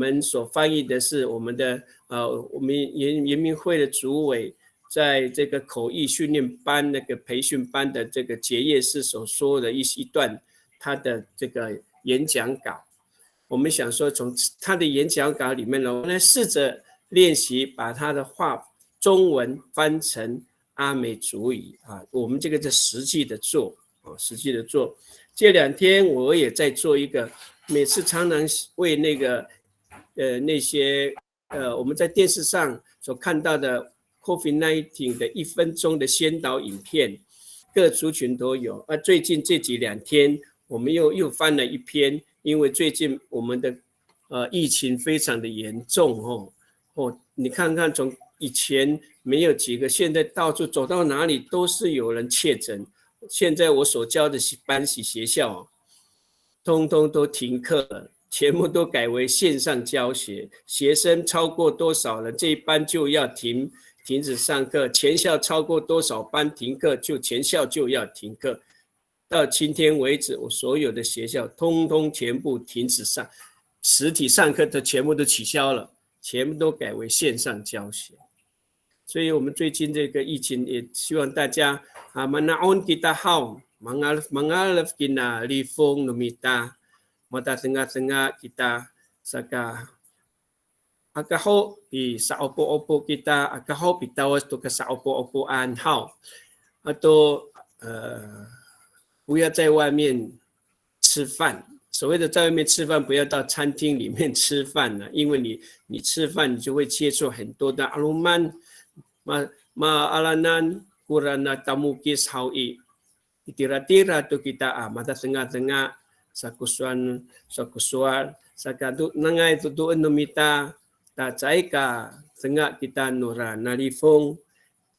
们所翻译的是我们的我们研明会的主委在这个口译训练班那个培训班的这个结业式所说的一段他的这个演讲稿。我们想说从他的演讲稿里面呢，我们来试着练习把他的话中文翻成阿美族语啊，我们这个是实际的做。实际的做，这2天我也在做一个，每次常常为那个那些我们在电视上所看到的 COVID-19 的1分钟的先导影片，各族群都有。最近这2天我们又翻了一篇，因为最近我们的疫情非常的严重你看看从以前没有几个，现在到处走到哪里都是有人确诊。现在我所教的班级学校通通都停课了，全部都改为线上教学，学生超过多少人，这一班就要停止上课，全校超过多少班停课，全校就要停课。到今天为止，我所有的学校通通全部停止实体上课的全部都取消了，全部都改为线上教学。所以我们最近这个疫情也希望大家manaon kita hau mangalaf kina lifong numita mata tengah-tengah kita saka akaho pi sa opo-opo kita akaho pitawas to ka sa opo-opoan hau atau 不要在外面吃饭。所谓的在外面吃饭，不要到餐厅里面吃饭了，因为你吃饭你就会接触很多的阿鲁曼maalanan kurana tamukis hawi itira-tira tu kita mata tengah-tengah sakusuan sakadut nangai tuduan numita ta caika tengah kita nura nalifong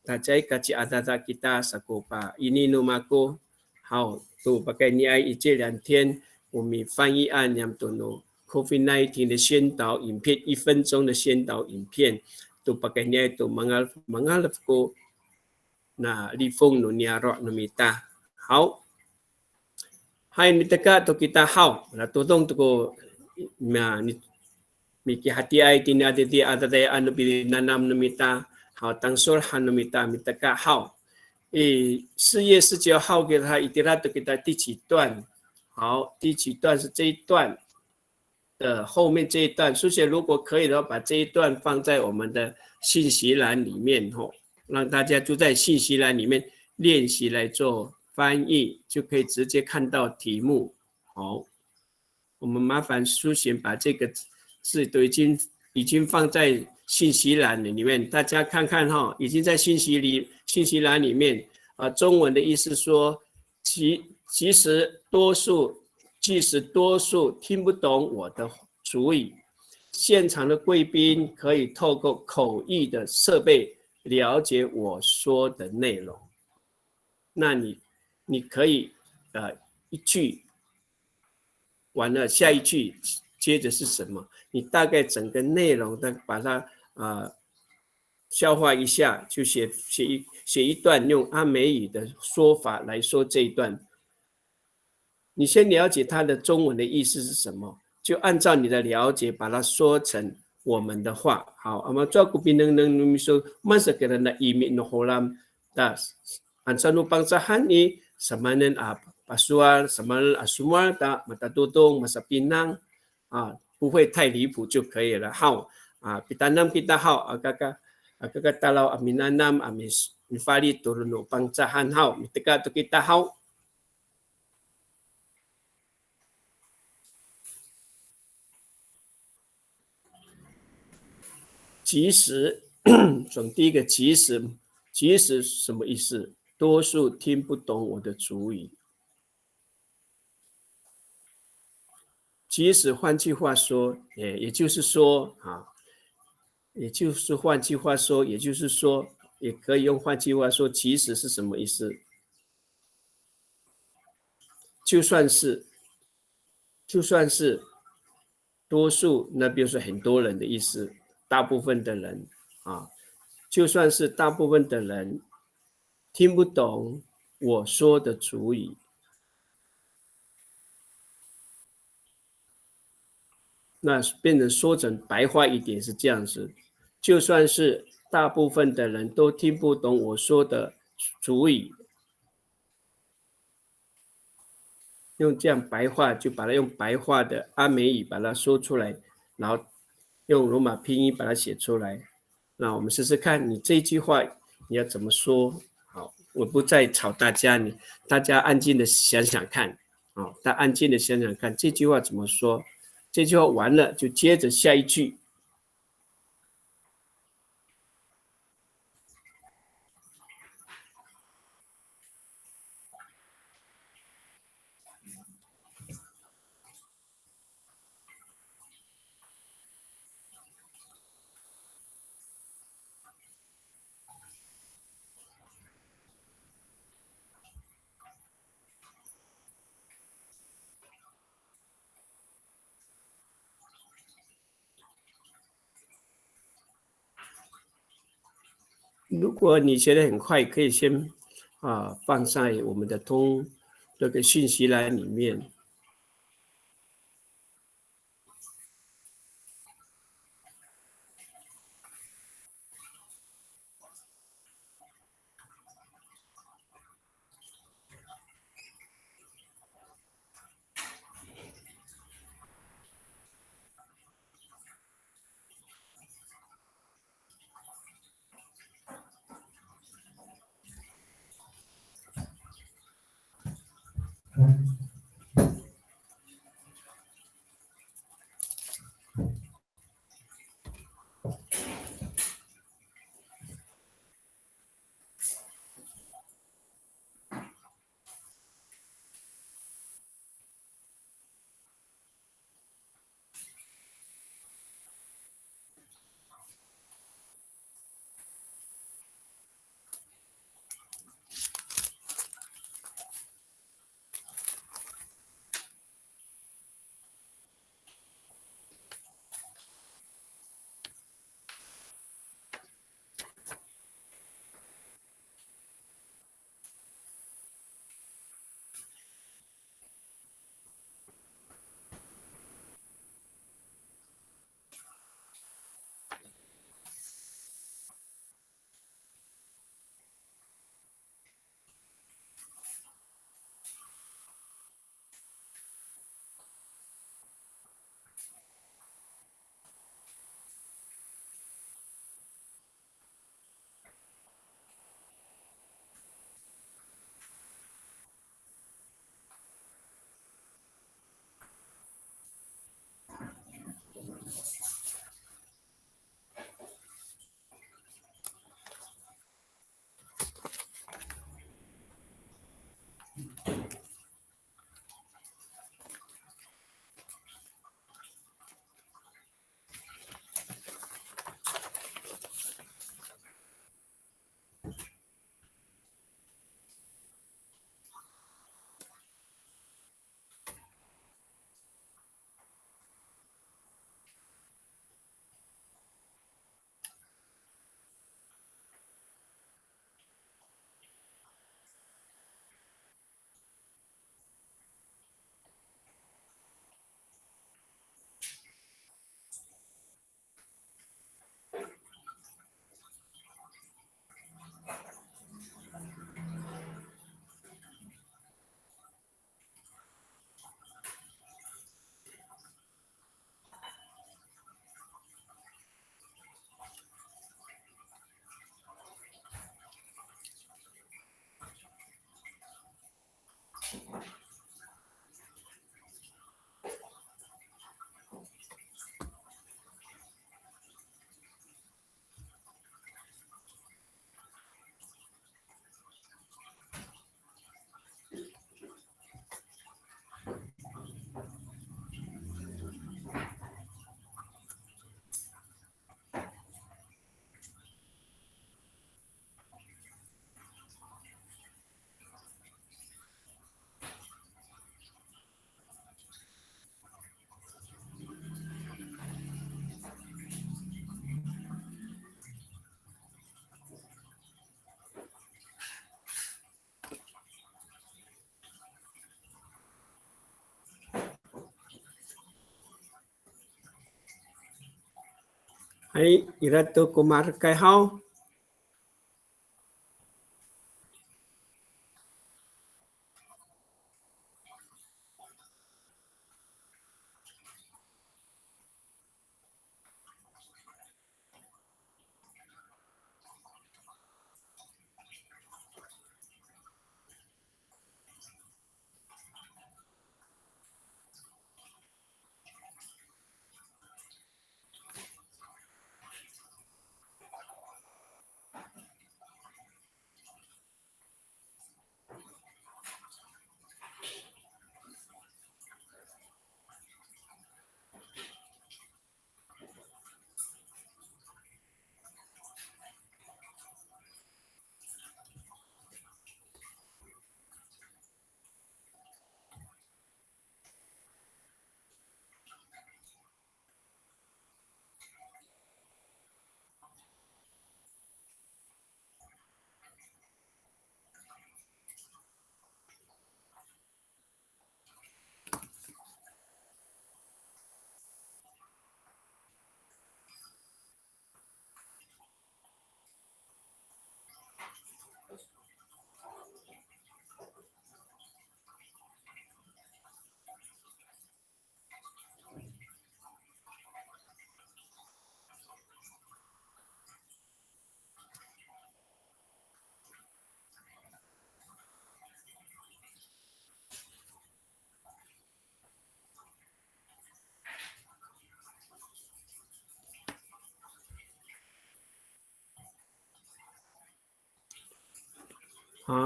ta caika ci adata kita sakopa ini numako好都pakai ni ai 这2天我们翻译案yang tono COVID-19 的宣导影片1分钟的宣导影片tu pakainya itu mengalaf ko na lifong no niaro no mita. Hau. Hai mitaka to kita hau. La todong to ko miki hati ai tini ade di ada daya anu bi nanam no mita. Hau tangsur han no mita mitaka hau. 4月19号给他itira to kita 第几段？好，第几段是这一段。后面这一段，苏姐如果可以的话，把这一段放在我们的信息栏里面让大家就在信息栏里面练习来做翻译，就可以直接看到题目。好，我们麻烦苏贤把这个字都已经放在信息栏里面，大家看看已经在信息栏里面中文的意思说，即使多数听不懂我的主语，现场的贵宾可以透过口译的设备了解我说的内容。那你可以一句完了，下一句接着是什么？你大概整个内容的把它消化一下，就写一段用阿美语的说法来说这一段。你先了解它的中文的意思是什么，就按照你的了解把它说成我们的话。好，我们做古宾能说masa kerana imi no holam das ansanu pangsahan ni samanen pasual samanen asumar ta mata tutong masa pinang 不会太离谱就可以了。好pitanam kita好kakak talau aminanam amis mifali turun pangsahan hau miteka tu kita hau。即使从第一个即使什么意思？多数听不懂我的主语。即使换句话说，也就是说也就是换句话说，也就是说，也可以用换句话说，即使是什么意思？就算是多数，那比如说很多人的意思，大部分的人就算是大部分的人听不懂我说的主语，那变成说成白话一点是这样子，就算是大部分的人都听不懂我说的主语，用这样白话就把它用白话的阿美语把它说出来，然后用罗马拼音把它写出来。那我们试试看，你这句话你要怎么说？好，我不再吵大家，大家安静的想想看，大家安静的想想看这句话怎么说。这句话完了就接着下一句。如果你觉得很快，可以先放在我们的这个信息栏里面。Hai, irato kumar kai hao.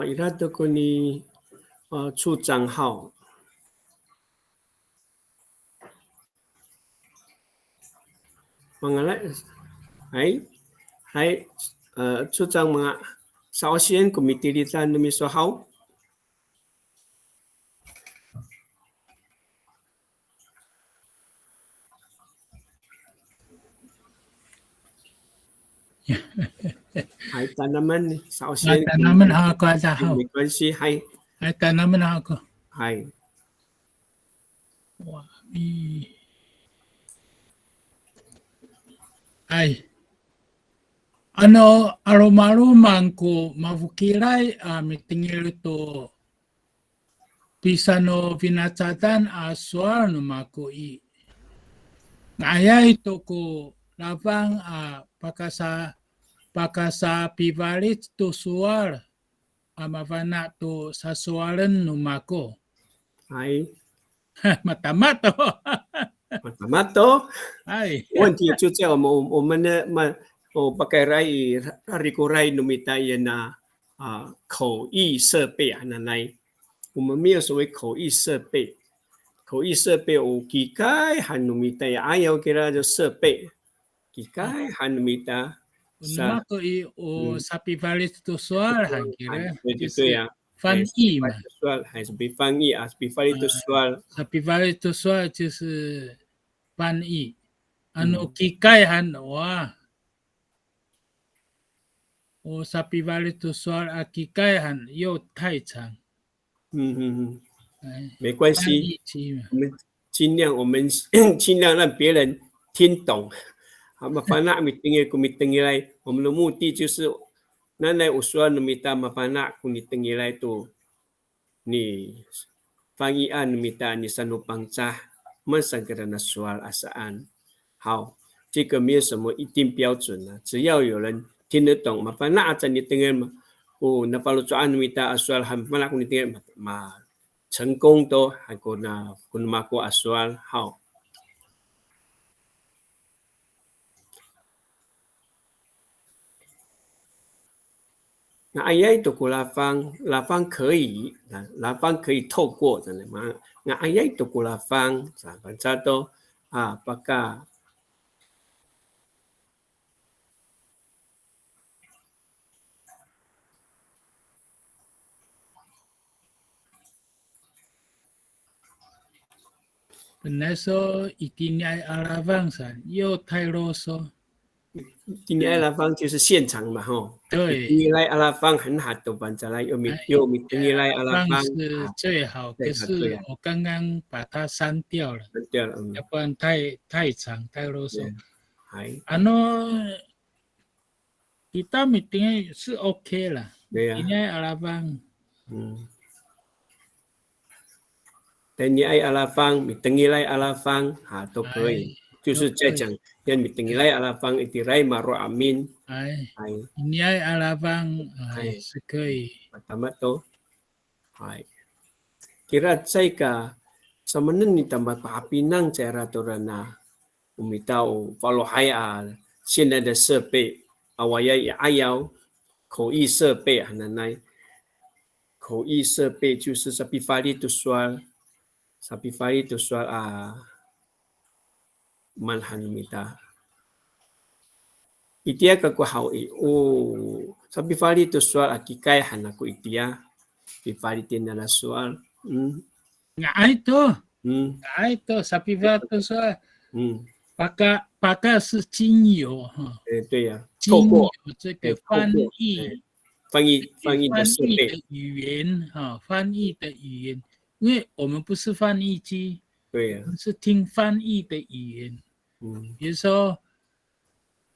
irato ko ni 处长好。Mga hai,处长mga首先kumitilitan numi so hao. Hai tanaman 首先 tanaman ako ada hao. 没关系，hai tanaman ako. hai. Wah, ay. Ano aromaruman ko mavukiray mitingil to pisano vinachatan aswar no mako i. Ngaya ito ko lapang pakasa pivalit to suar amavana to sasuaran no mako. Hai. Matamato. Matamato. 哎，问题就在我们的pakai rai hariku rai numita na 口译设备啊，奶奶，我们没有所谓口译设备，口译设备有机械和numita ya ayaw kira 就设备，机械和numita。那个有sapi valis to suar 还kira， 对对对啊，翻译嘛，还是被翻译啊，sapi valis to suar。sapi valis to suar 就是翻译，機械han哇。sapi valis to suar 機械han 又太长。没关系，我们尽量让别人听懂。好嘛，反正我们的目的就是咱来有说那么大嘛，反正你等于来都你翻译案那么大，你三路帮扎，没三个人的说阿萨安。好，这个没有什么一定标准啊，只要有人听得懂嘛，反正阿在你等于嘛，那法律做案那么大，说还反正你等于嘛。成功都还过那马过阿swal好。那ayah itu lafang 可以，lafang 可以透过的嘛。那ayah itu lafang，反正都pakai。本来说一定要阿拉方山又太啰嗦。今天阿拉方就是现场嘛，吼。对。今天来阿拉方很好的，反正来又没今天来阿拉方是最好，可是我刚刚把它删掉了。删掉了，要不然太长太啰嗦。还 kita meetingnya 是 OK 啦，对呀、今天阿拉邦，等你爱阿拉芳，你等你来阿拉芳啊，都可以。就是在讲，要你等你来阿拉芳，一定来马罗阿明，ini阿拉邦也是可以。pertama tuh, kira saya sama nen ni tambah papinang cara torana, umitau follow haya 现在的设备啊，我要ayau 口译设备啊，奶奶，口译设备就是 sapi fali tu soal。Sapi fari tu soal manhan mita. Itia ka ko hawi. Sapi fari tu soal akikai hana ko itia. Sapi fari tinala soal. Nga itu sapi fari tu soal. Pakai 是精油哈。对呀，经由这个翻译的设备的语言哈，翻译的语言，因为我们不是翻译机，对呀，我们是听翻译的语言。比如说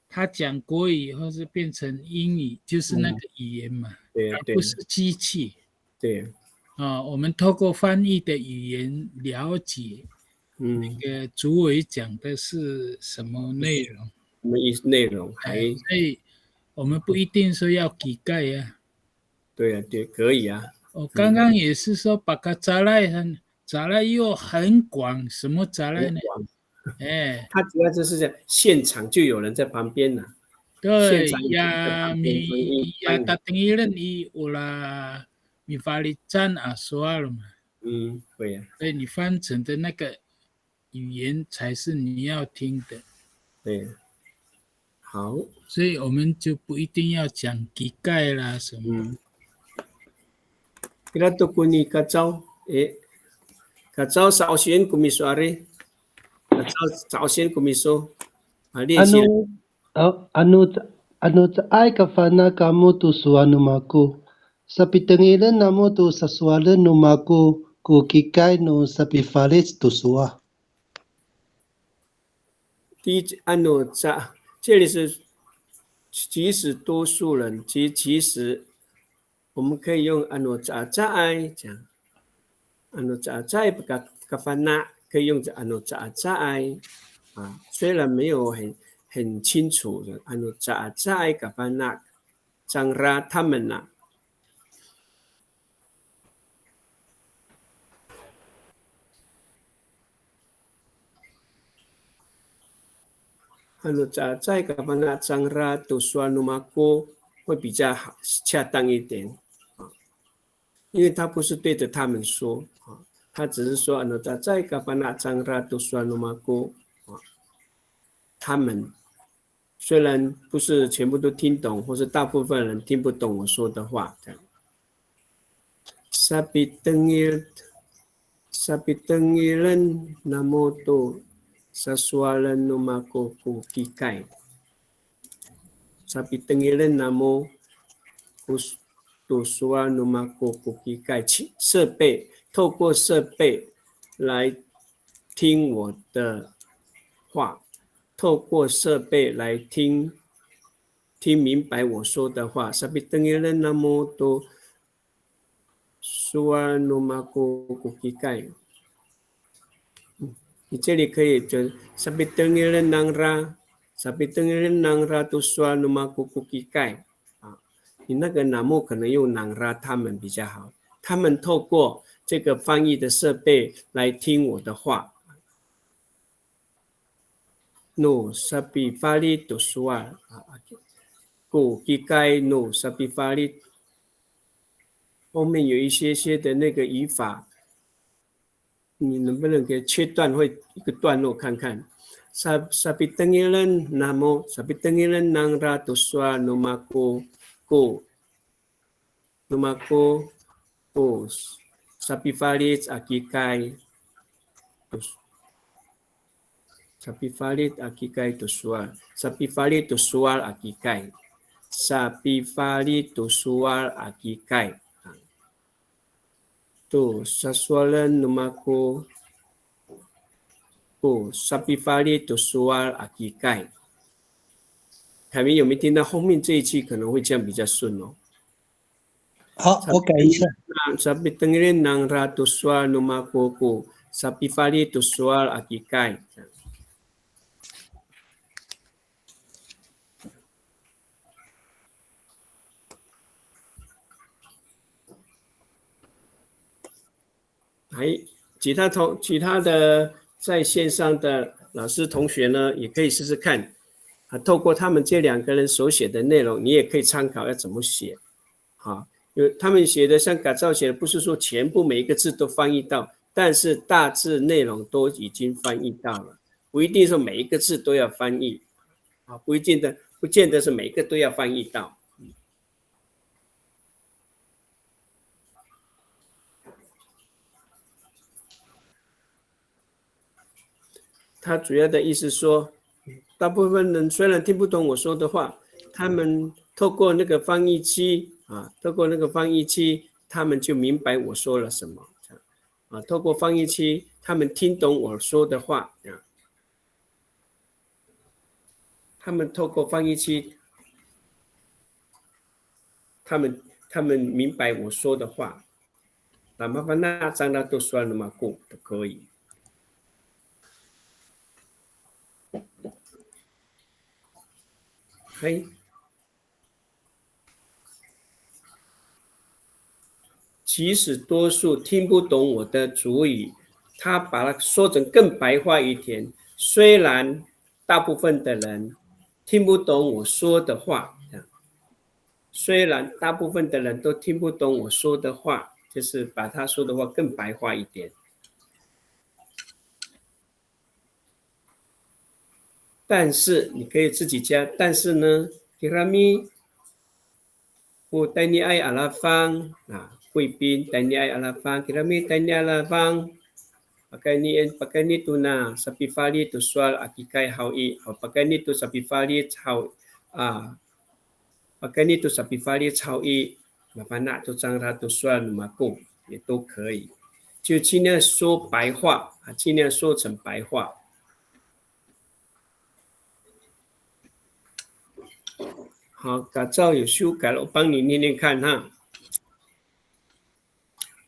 他讲国语或是变成英语，就是那个语言嘛，而不是机器。对啊，我们透过翻译的语言了解那个主委讲的是什么内容。什么内容？所以我们不一定说要乞丐呀。对呀，对，可以啊。我刚刚也是说把它杂赖又很广，什么杂赖呢？它主要就是在现场就有人在旁边了。对呀，datangin有啦，你法律站说了嘛。对呀。所以你翻成的那个语言才是你要听的。对。好，所以我们就不一定要讲乞丐啦什么。Kita tu kuni kacau, kacau sausian kumiso are, kacau sausian kumiso. Anu ai kafana kamu tu suanu maku. Sapi tengilan namu tu sasualan nu maku ku kikai nu sapi falis tu sua. 这里是即使多数人，其实我们可以用在讲，在kafana可以用在虽然没有很清楚的在kafana张拉他们呐。在kafana张拉都说努马锅会比较好恰当一点。因为他不是对着他们说他只是说在kafana张拉都说努马锅他们虽然不是全部都听懂，或是大部分人听不懂我说的话。Sapi tengilan namo to sasualan numako ku kikai. Sapi tengilan namo to sual numako ku kikai. 设备，透过设备来听我的话，透过设备来听明白我说的话。Sapi tengilan namo to sual numako ku kikai。你这里可以就 sapi tengilan nangra tu sual numako ku kikai。你那个栏目可能用nangra他们比较好，他们透过这个翻译的设备来听我的话。No sapi fali tu sual ku kikai no sapi fali。后面有一些的那个语法，你能不能给切断会一个段落看看 ？Sapi tengilan namo sapi tengilan nangra tu sual numako ku sapi falit akikai tu sual sapi falit tu sual akikai tu sasualan numako sapi falit tu sual akikai 凯明有没有听到后面这一句可能会这样比较顺哦？好，我改一下。Sabi tengirin nang ratuswal numakuku, sabi fali tuswal akikai. 其他的在线上的老师同学呢，也可以试试看透过他们这2个人手写的内容，你也可以参考要怎么写因为他们写的像改造写的，不是说全部每一个字都翻译到，但是大致内容都已经翻译到了，不一定说每一个字都要翻译不见得是每一个都要翻译到。他主要的意思说，大部分人虽然听不懂我说的话，他们透过那个翻译机他们就明白我说了什么透过翻译机，他们听懂我说的话他们透过翻译机，他们明白我说的话，那麻烦那张那都算了嘛，都可以。其实多数听不懂我的主语，他把它说成更白话一点。虽然大部分的人听不懂我说的话，虽然大部分的人都听不懂我说的话，就是把他说的话更白话一点。但是你可以自己加，但是呢 ，Kirami 我带你爱阿拉方贵宾带你爱阿拉方 Kirami 带你阿拉方pakai ni tu na sapi fali tu soal akikai haui pakai ni tu sapi fali hau pakai ni tu sapi fali haui 麻烦那就张他都算嘛够也都可以，就尽量说白话尽量说成白话。好，改造有修改了，我帮你念念看哈。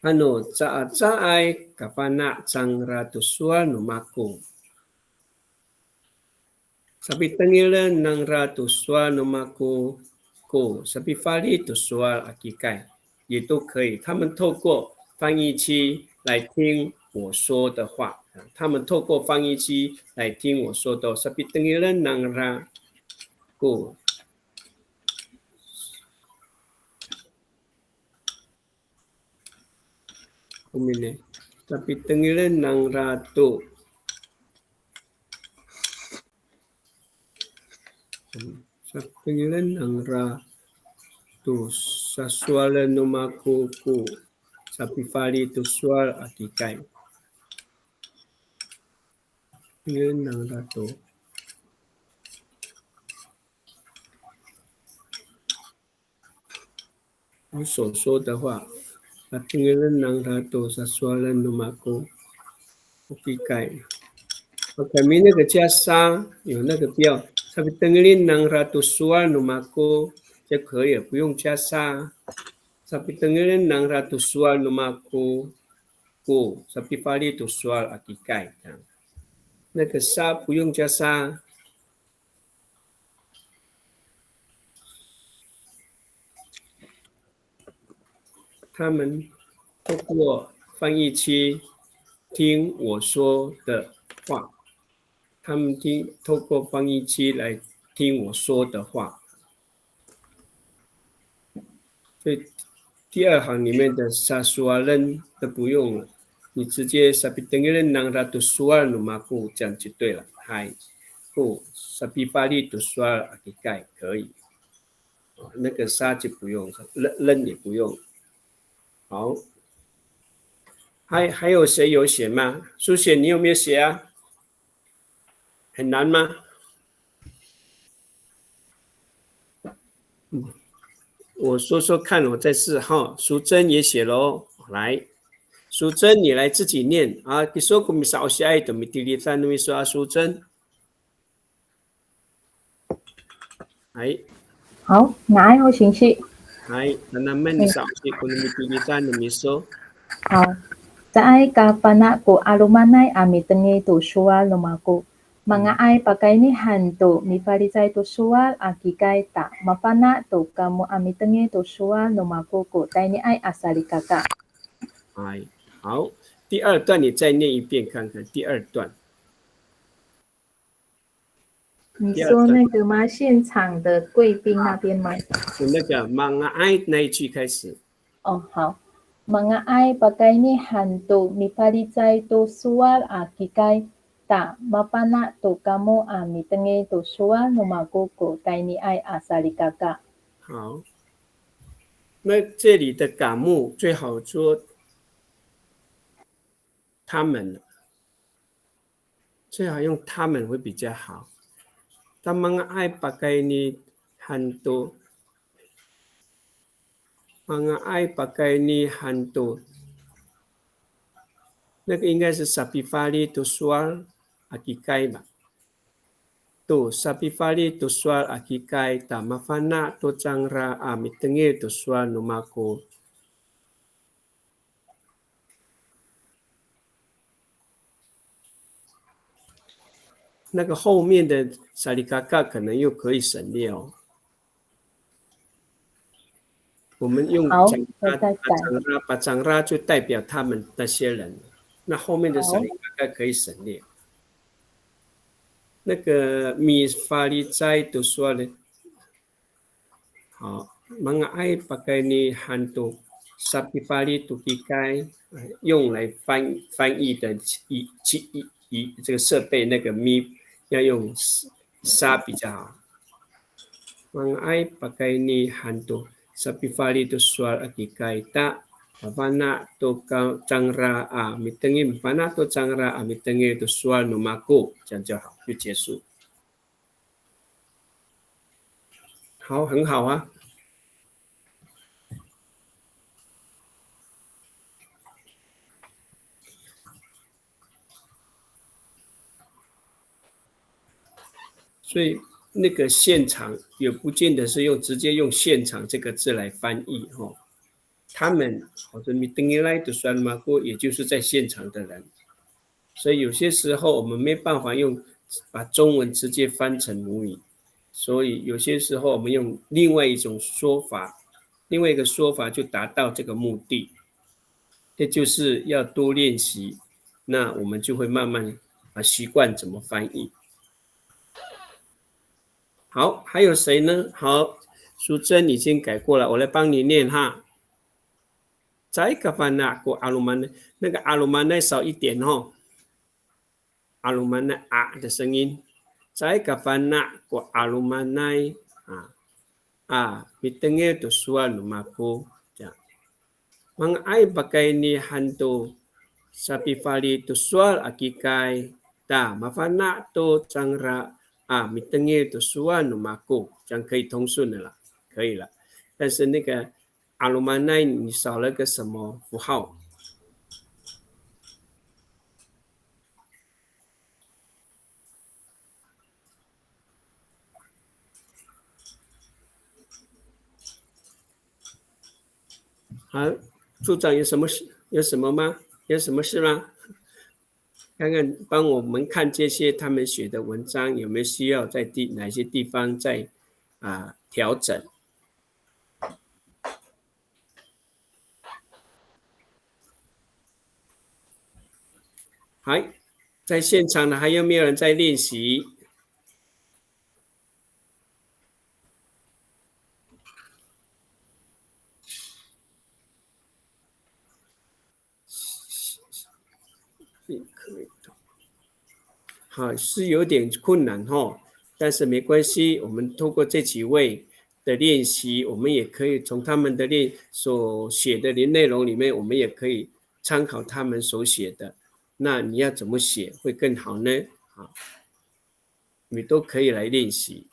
Ano caai kapana cang ratuswa numaku. Sabi tengilan nang ratuswa numaku ko sabi fali tuswa akikai 也都可以。他们透过翻译机来听我说的话，他们透过翻译机来听我说的。Sabi tengilan nang raku Umine. Tapi tengilan nang ratu. Sa tengilan nang ratu. Sa suala numaku ku. Sapi fali tu sual akikai. Tengilan nang ratu.我所说的话。Tengilan nang ratu sa suala numaku akikai。前面那个加沙有那个标，差不多tengilan nang ratu sual numaku就可以了，不用加沙。Sabi tengilan nang ratu sual numaku ku sabi fali tu sual akikai。那个沙不用加沙。他们透过翻译机听我说的话，他们透过翻译机来听我说的话。所以第2行里面的sa sualan都不用了，你直接 sabi tengilan nang ratu sual numaku 这样就对了。嗨，ku sabi fali tu sual akikai 可以，那个沙就不用，扔也不用。好，还有谁有写吗？书写你有没有写啊？很难吗？我说说看，我再试哈。淑珍也写了哦，来，淑珍你来自己念啊。Besok kami sa usia itu mitilitan numiswa 淑珍。Hai. 好，ngài hô xin chị. Hai, nanaman sa si kuno mipilitan ni miso. 好，在爱ka panako alumanay ami tengi tu sual lumaku. Mga ay pakai ni hantu mi parizay tu sual akikai ta mapana tu kamu ami tengi tu sual lumaku ku tai ni ay asali kakak. 哎，好，第二段你再念一遍看看。第二段，你说那个吗？现场的贵宾那边吗？从那个 mangai 那一句开始。哦，好。Mga ay pakai ni hantu mi parizay tu sual akikai ta mapana tu kamu ami tengi tu sual lumaku ku tai ni ay asali kakak. 好，那这里的感目最好说他们，最好用他们会比较好。他们爱pakai ni hantu， mga爱pakai ni hantu， 那个应该是 sapifali tu sual akikai 吧。Tu sapifali tu sual akikai ta mafana tu changra amitenge tu sual numako。那个后面的萨里嘎嘎可能又可以省略哦。我们用把长拉就代表他们那些人，那后面的萨里嘎嘎可以省略。那个米法利斋都说了，好，mga ay pakai ni hantu sapi fali tukikai 用来翻译的这个设备那个咪要用沙比较好。mga ay pakai ni hantu sapi fali tu sual akikai ta mafana to changra a mitengi mafana to changra a mitengi to sual numako 这样就好，就结束。好，很好啊。所以那个现场也不见得是直接用现场这个字来翻译哦。他们或者米登伊来的算马过，也就是在现场的人。所以有些时候我们没办法把中文直接翻成母语，所以有些时候我们用另外一种说法，另外一个说法就达到这个目的。这就是要多练习，那我们就会慢慢习惯怎么翻译。好，还有谁呢？好，淑珍已经改过了，我来帮你念哈。在个番那过阿鲁曼那个阿鲁曼奈少一点哦，阿鲁曼奈啊的声音，在个番那过阿鲁曼奈mitenge tu sual lumaku， 这样。Mga ay pakai ni hantu sapi fali tu sual akikai ta mafana tu changra mitenge tu sual lumaku， 这样可以通顺的了，可以了。但是那个阿鲁曼奈你少了个什么符号？好，组长有什么事？有什么吗？有什么事吗？看看帮我们看这些他们写的文章有没有需要在哪些地方再调整。好，在现场的还有没有人在练习？好，是有点困难哦，但是没关系，我们透过这几位的练习，我们也可以从他们的所写的内容里面，我们也可以参考他们所写的。那你要怎么写会更好呢？你都可以来练习。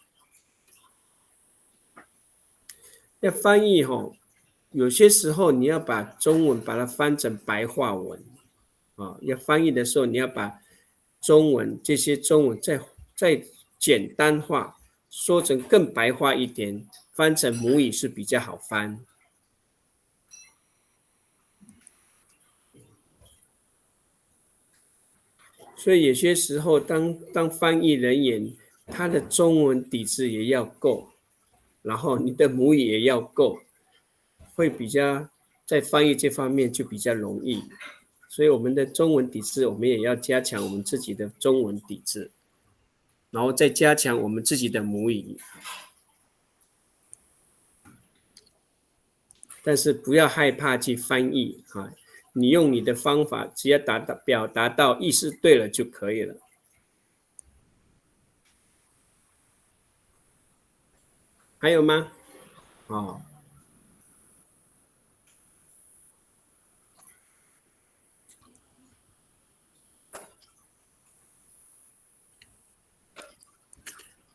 要翻译有些时候你要把中文把它翻成白话文要翻译的时候，你要把这些中文再简单化，说成更白话一点，翻成母语是比较好翻。所以有些时候当翻译人员，他的中文底子也要够，然后你的母语也要够，会比较在翻译这方面就比较容易。所以我们的中文底子，我们也要加强我们自己的中文底子，然后再加强我们自己的母语。但是不要害怕去翻译啊，你用你的方法，只要表达到意思对了就可以了。还有吗？哦。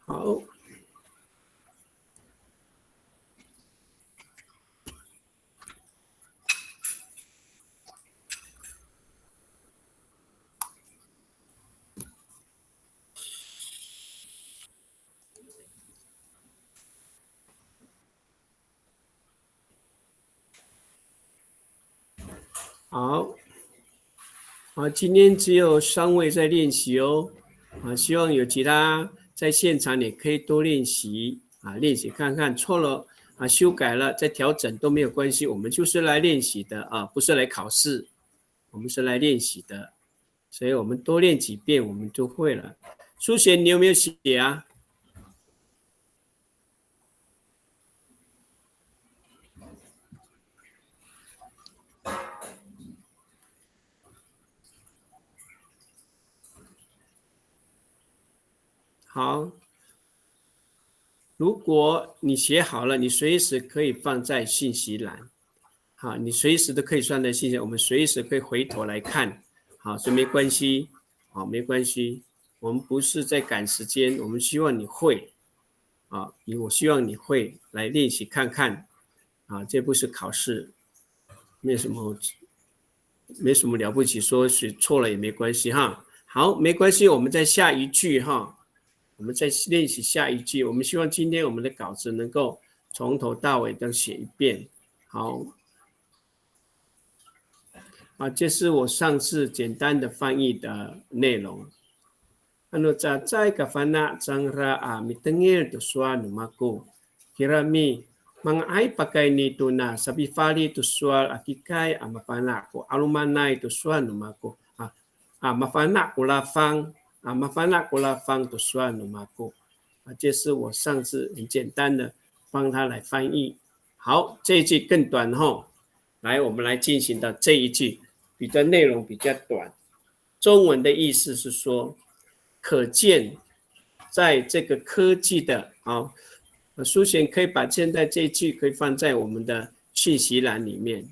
好。好，今天只有3位在练习哦，希望有其他在现场也可以多练习练习看看，错了修改了再调整都没有关系，我们就是来练习的不是来考试，我们是来练习的，所以我们多练几遍我们就会了。书写你有没有写啊？好，如果你写好了，你随时可以放在信息栏。好，你随时都可以放在信息栏，我们随时可以回头来看。好，所以没关系，好，没关系。我们不是在赶时间，我们希望你会，我希望你会来练习看看。这不是考试，没什么了不起，说写错了也没关系哈。好，没关系，我们再下一句哈。我们再练习下一句，我们希望今天我们的稿子能够从头到尾都写一遍。好，这是我上次简单的翻译的内容。Cacay kafana changra mitengil to swa numako. Kirami mga ay pakay nito na sabifali to swal akikay mafana ko alumanay to swa numako. Mafana ko lafang mafana ko lafang to swa numako. 这是我上次很简单的帮他来翻译。好，这一句更短哈。来，我们来进行到这一句，比较内容比较短。中文的意思是说，可见在这个科技的书贤可以把现在这一句可以放在我们的讯息栏里面。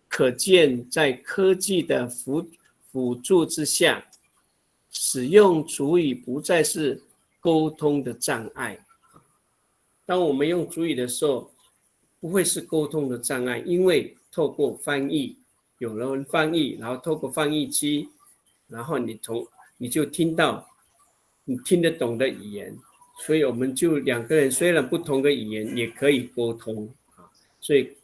可见在科技的辅助之下，使用族语不再是沟通的障碍。当我们用族语的时候，不会是沟通的障碍，因为透过翻译，有人翻译，然后透过翻译机，然后你就听到你听得懂的语言，所以我们就两个人虽然不同的语言也可以沟通。所以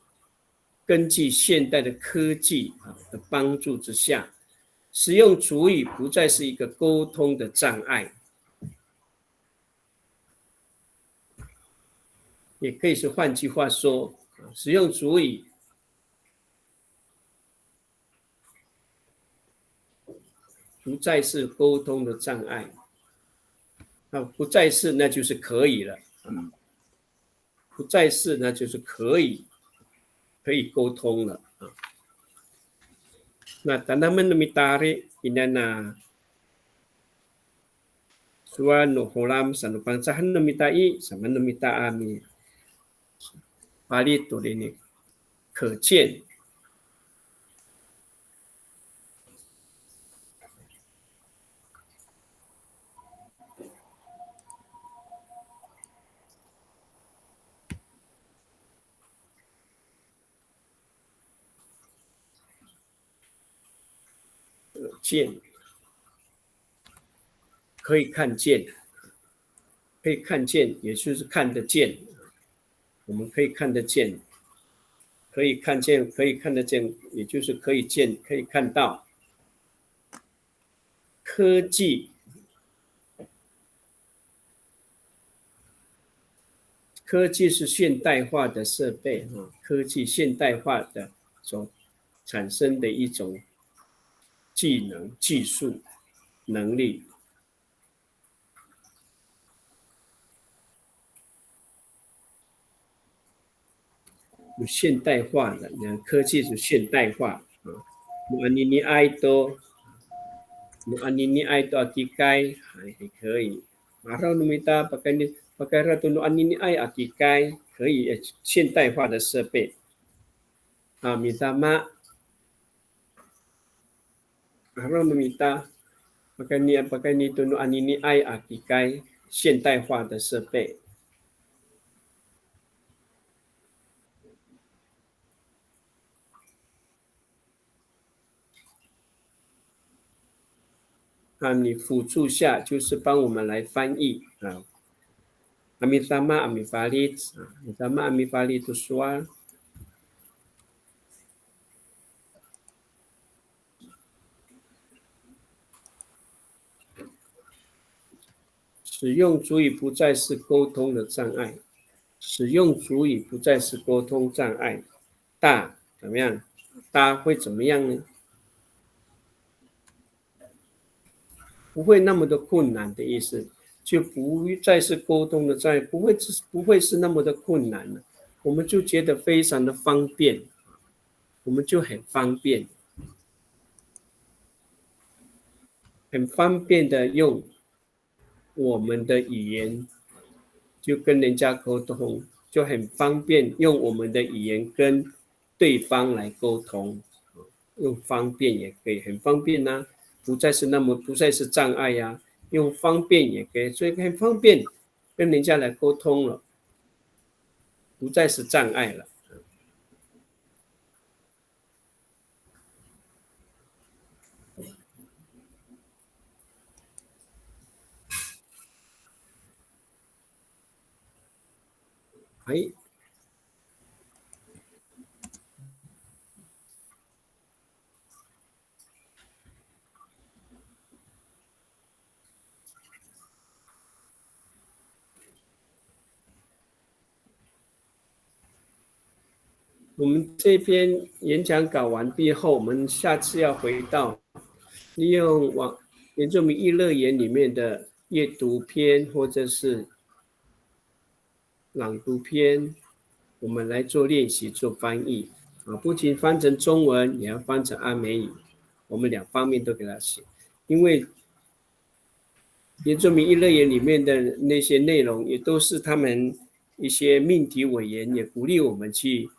根据现代的科技的帮助之下，使用族语不再是一个沟通的障碍，也可以是换句话说，使用族语不再是沟通的障碍。不再是那就是可以了，不再是那就是可以沟通了。那tanaman na mitari inana suan no holam sa pangsahan na mitai sama na mitaami palito ini 可见。见，可以看见。可以看见，也就是看得见，我们可以看得见，可以看见，可以看得见，也就是可以见，可以看到。科技，科技是现代化的设备啊，科技现代化的所产生的一种技能、技术、能力。有现代化的，你看科技是现代化啊。Muanini Aido Akikai 还可以。Marau Numita pakai Ratu Muanini Ai Akikai 可以现代化的设备。啊，Mitama Marau Numita pakai ni tu Muanini Ai Akikai 现代化的设备。啊，你辅助下就是帮我们来翻译啊。Amitama Amifalit， Amitama Amifalit tu soal。使用主语不再是沟通的障碍，使用主语不再是沟通障碍。大怎么样？大会怎么样呢？不会那么的困难的意思，就不再是沟通的障碍，不会是那么的困难了，我们就觉得非常的方便，我们就很方便，很方便的用我们的语言就跟人家沟通，就很方便用我们的语言跟对方来沟通，用方便也可以，很方便啊，不再是障碍呀，用方便也可以，所以很方便跟人家来沟通了，不再是障碍了。哎，我们这篇演讲稿完毕后，我们下次要回到利用原住民艺乐园里面的阅读篇或者是朗读篇，我们来做练习做翻译啊，不仅翻成中文，也要翻成阿美语，我们两方面都给他写，因为原住民艺乐园里面的那些内容也都是他们一些命题委员也鼓励我们去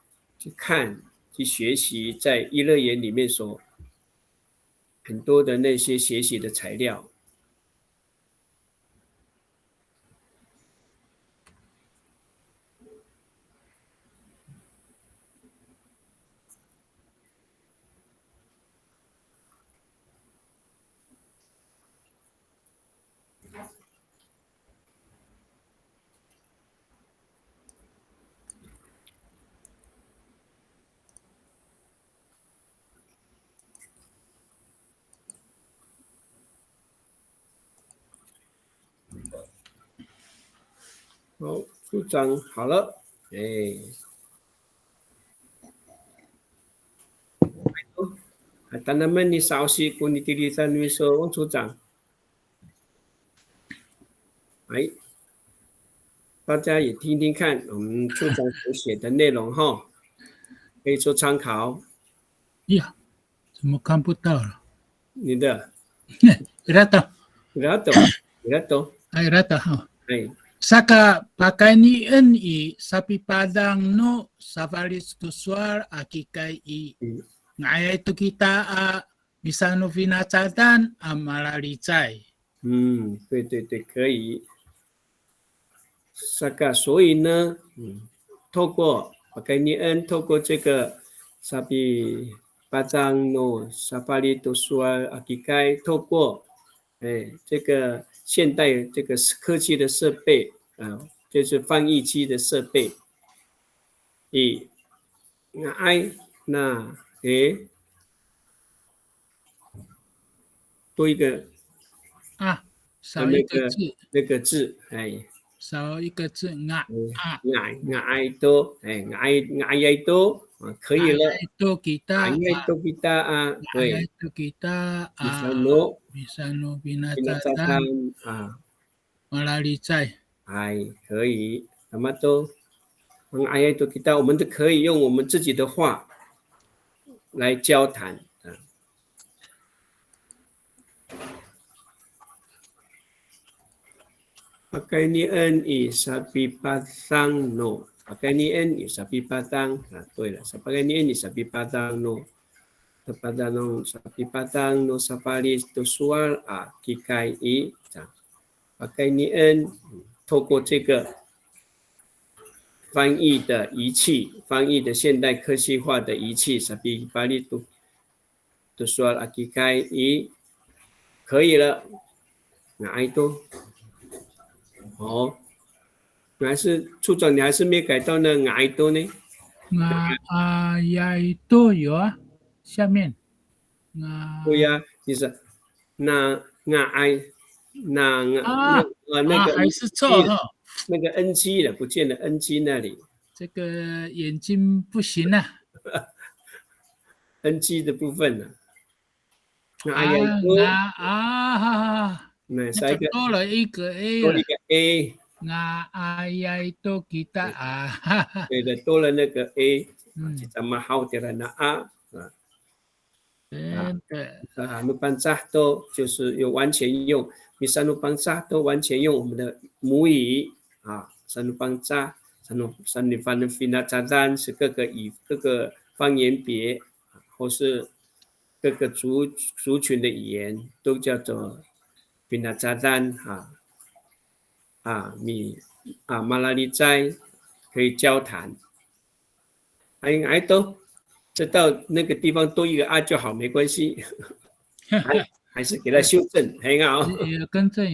看去学习，在艺乐园里面所很多的那些学习的材料。好，组长好了，哎，tanaman ni sausi kunitilisan wiso Wang组长，哎，大家也听听看我们处长所写的内容哈，可以做参考。呀，怎么看不到了？你的，Irato，哈。哎。Saka pakainian I sapi padang no savalis tusuar akikai I ngaya itu kita misano vinatadan amalaricai。对对对，可以。Saka， 所以呢，透过pakainian，透过这个 sapi padang no savalis tusuar akikai，透过这个现代这个科技的设备啊，就是翻译机的设备。以爱那多一个啊，少一个字，那个字，少一个字爱多，爱多啊，可以了。爱多kita 啊，对。爱多kita bisa no binatang 啊， melalui 可以，什么都爱多kita，我们都可以用我们自己的话来交谈啊。Pakaian sapi patang no. Pakaian sapi patang. Betul lah. Pakaian sapi patang no. Kepada no sapi patang no sapali to sual kikai pakaian 透过这个翻译的仪器，翻译的现代科技化的仪器 sapi pali to sual kikai 可以了。那都你还是处长，你还是没改到那矮多呢？呀都有啊，下面对呀，就是那矮那个还是错哈，那个 NG 了，不见了 NG 那里。这个眼睛不行啊，NG 的部分呢？那下一个多了一个 A， 多一个 A。都kita 对的，多了那个 A， 咱们好点了那努班扎都就是有完全用，米三努班扎都完全用我们的母语三努班扎，三努班的 Fina 扎丹是各个方言别，或是各个族群的语言都叫做 Fina 扎丹马拉里斋可以交谈，还都这到那个地方多一个就好，没关系，还是给他修正，很好。有更正。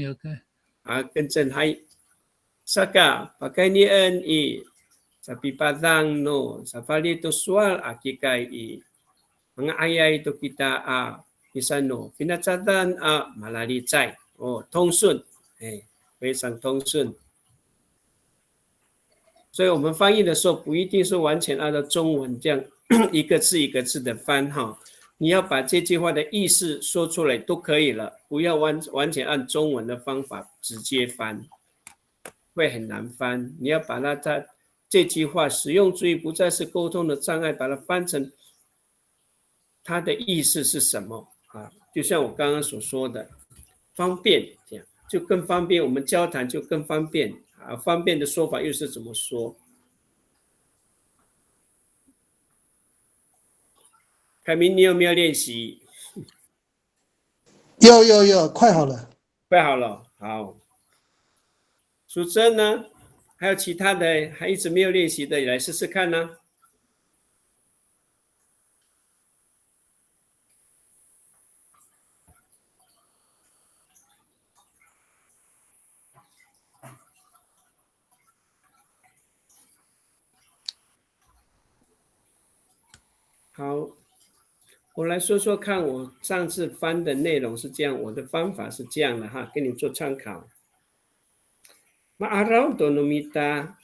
更正还Saka pakaian sapi padang no safari to sual kikai mga ayay to kita isano pinatsadan malali zai 通顺，非常通顺。所以我们翻译的时候不一定是完全按照中文这样一个字一个字的翻你要把这句话的意思说出来都可以了，不要完全按中文的方法直接翻，会很难翻。你要把它这句话使用主语不再是沟通的障碍，把它翻成它的意思是什么就像我刚刚所说的，方便这样就更方便，我们交谈就更方便方便的说法又是怎么说？凯明，你有没有练习？有，快好了。快好了，好。淑珍呢？还有其他的还一直没有练习的，也来试试看呢。好，我来说说看，我上次翻的内容是这样，我的方法是这样的给你做参考。Maaraw to numita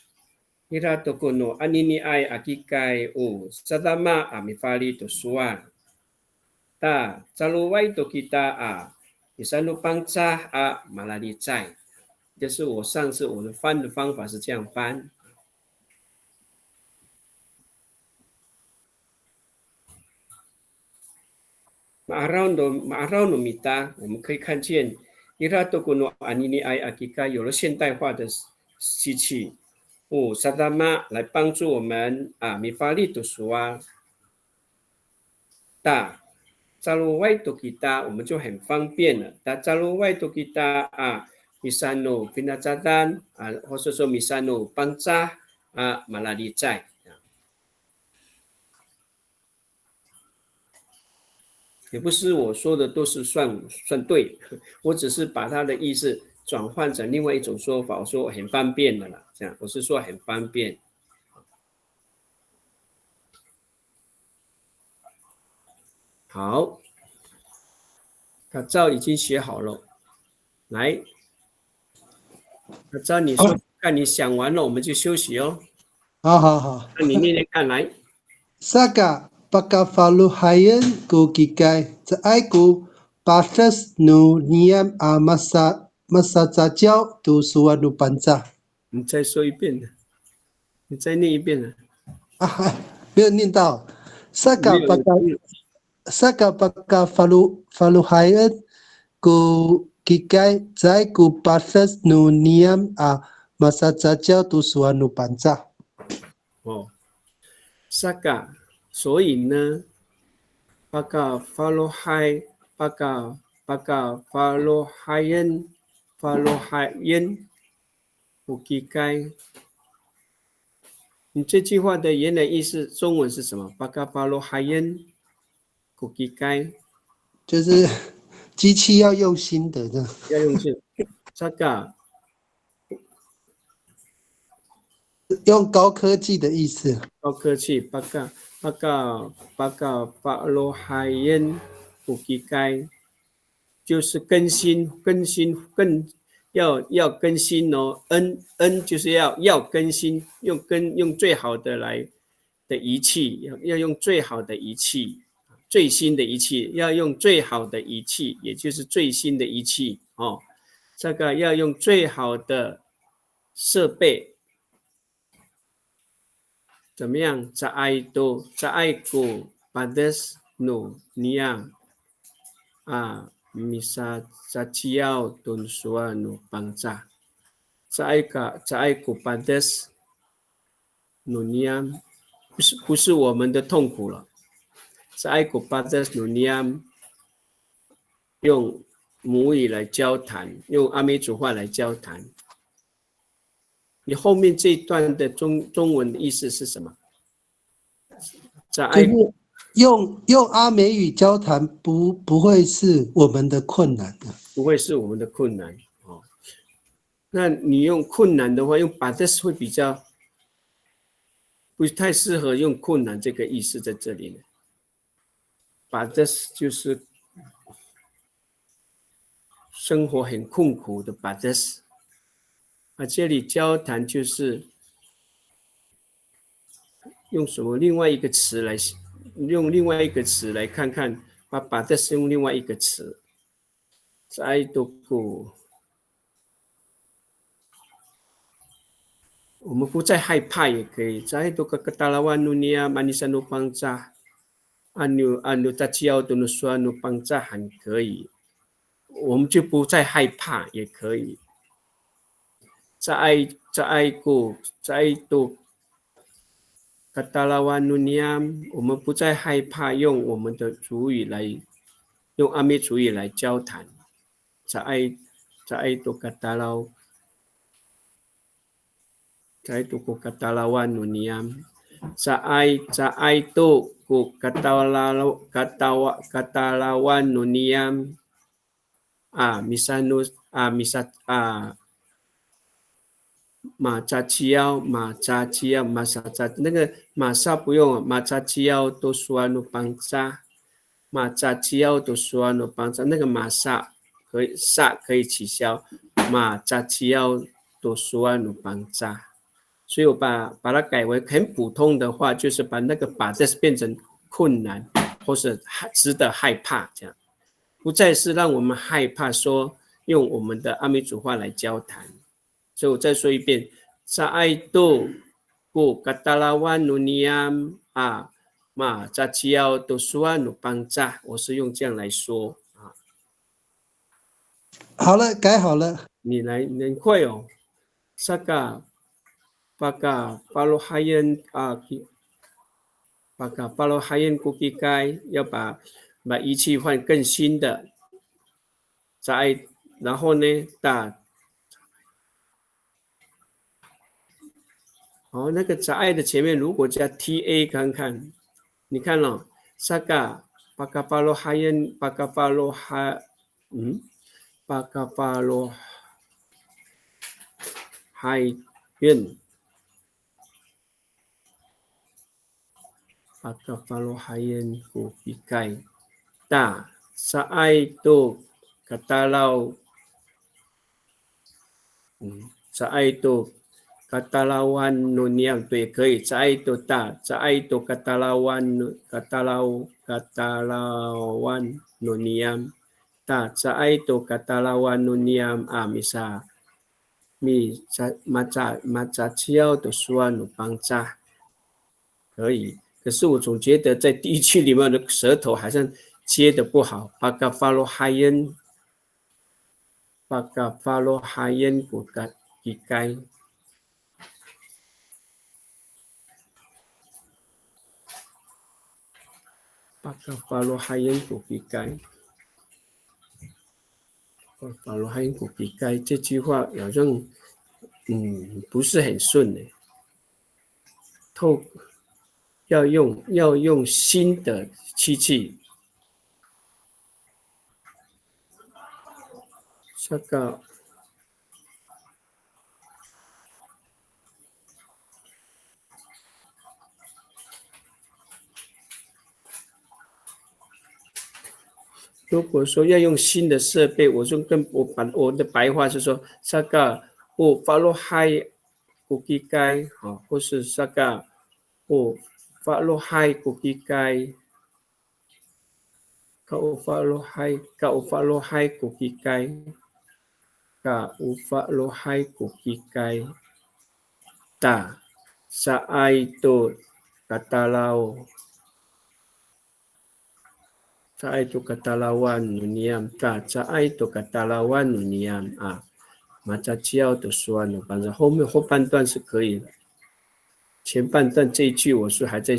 ira to kuno anini ay akikai sadama mifali to suwa ta caluwai to kita isanu pangca malali zai， 就是我上次我的翻的方法是这样翻。Maaraw no mita， 我们可以看见，ira to kuno anini ay akikai 有了现代化的机器，sadama 来帮助我们mifali to suwa ta caluwai to kita 我们就很方便了。ta caluwai to kita misano pinatsadan 或者说 misano pangca malali zai。也不是我说的都是算对，我只是把它的意思转换成另外一种说法，我说很方便的啦，这样我是说很方便。好，卡照已经写好了，来，卡照你说看你想完了，我们就休息哦。好。那你念念看来。Saka pakafaluhayan ku kikai ai ku pasas nu niam a masa cacau tu suanu panca。你再说一遍呢？你再念一遍呢？没有念到。没有。Saka pakafaluhayan ku kikai ai ku pasas nu niam a masa cacau tu suanu panca。哦，Saka，所以呢，Paka Falohhayan，你这句话的原来意思中文是什么？Paka Falohhayan Kukikai，就是机器要用心的，要用心。Saka 用高科技的意思。高科技，Paka Falohhayan Kukikai。就是更新，要更新哦。N 就是要更新，用最好的仪器，要用最好的仪器，最新的仪器，要用最好的仪器，也就是最新的仪器哦。这个要用最好的设备，怎么样？在爱古padas no niam啊。Misa caciau tun suanu bangsa.在古padas nuniam 不是我们的痛苦了。在古padas nuniam 用母语来交谈，用阿美族话来交谈。你后面这一段的中文的意思是什么？就是用阿美语交谈不会是我们的困难的，不会是我们的困难哦。那你用困难的话，用 padas 会比较不太适合用困难这个意思在这里呢。padas 就是生活很困苦的 padas， 这里交谈就是用什么另外一个词来用另外一个词来看看，把 padas 用另外一个词，在多古。我们不再害怕也可以。在多个ketalawan dunia manisan nu pangca anu taciau tu nusua nu pangca 很可以，我们就不再害怕也可以。在多ketalawan dunia， 我们不再害怕用我们的族语来用阿美族语来交谈。在多ketalaw。Sa itu ku katalawan nuniam. Sa itu ku katalawan nuniam. Misanus misat马扎基奥那个马萨不用，马扎基奥都说努邦扎，马扎基奥都说努邦扎，那个马萨可以取消，马扎基奥都说努邦扎。所以我把它改为很普通的话，就是把那个这变成困难或是值得害怕，这样不再是让我们害怕说用我们的阿美族话来交谈。所以我再说一遍，sa itu ku katalawan nuniam ma caciau tosua nu pangca， 我是用这样来说啊。好了，改好了。你很快哦。Saka Paka Falohhayan Paka Falohhayan Kukikai 要把仪器换更新的，然后呢那个在爱的前面如果加 TA 看看，你看了 Saka pakapalohayan pakapalohayan ku pikai ta saai tu katalau saai tu katalawan nuniam 对，可以 saai tu ta saai tu katalawan nuniam ta saai tu katalawan nuniam misa mi maca chiao的说努邦扎可以，可是我总觉得在第一句里面的舌头好像接的不好。pakapalohayan 古嘎一该。pakapalohayan 古一该。pakapalohayan 古一该这句话好像不是很顺的。要用新的机器。这个如果说要用新的设备，我把我的白话是说，这个我发落海古基该或是这个我发落海古基该。ka ufa lohai kukikai ta saai tu katalawan nuniam ta saai tu katalawan nuniam maca chiao的说呢，反正后半段是可以的，前半段这一句我是还在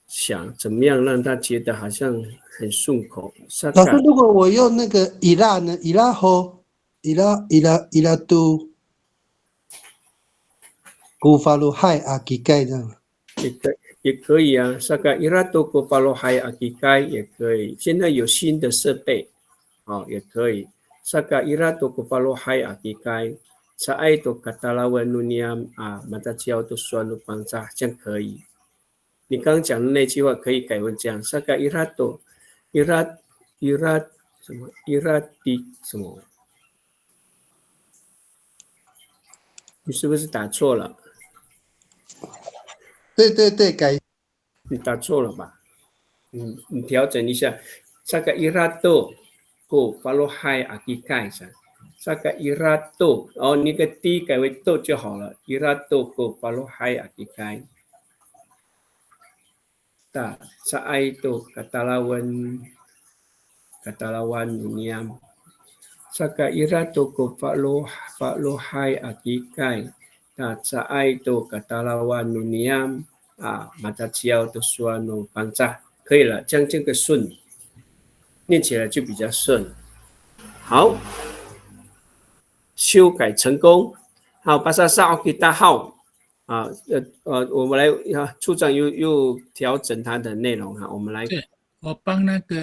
想怎么样让他觉得好像很顺口。老师，如果我用那个伊拉呢？伊拉后，伊拉都古法鲁海阿基盖这样。也可以啊，这个伊拉都古法鲁海阿基盖也可以。现在有新的设备，也可以。这个伊拉都古法鲁海阿基盖，sa ai to katalawan nuniam mata chiao to suanu bangsa， 这样可以。你刚刚讲的那句话可以改为这样 ，saka irato， 什么 irati 什么？你是不是打错了？对，改。你打错了吧？你调整一下 ，saka irato ko falohai akikai 噻 ，saka irato， 你个 d 改为 do 就好了 ，irato ko falohai akikai。ta saai tu katalawan nuniam saka ira tu ko falohai akikai ta saai tu katalawan nuniam mata chiao tu suanu bangsa， 可以了，这样这个顺念起来就比较顺。好，修改成功。好，巴萨萨奥吉大号。我们来处长又调整它的内容哈，我们来。对，我帮那个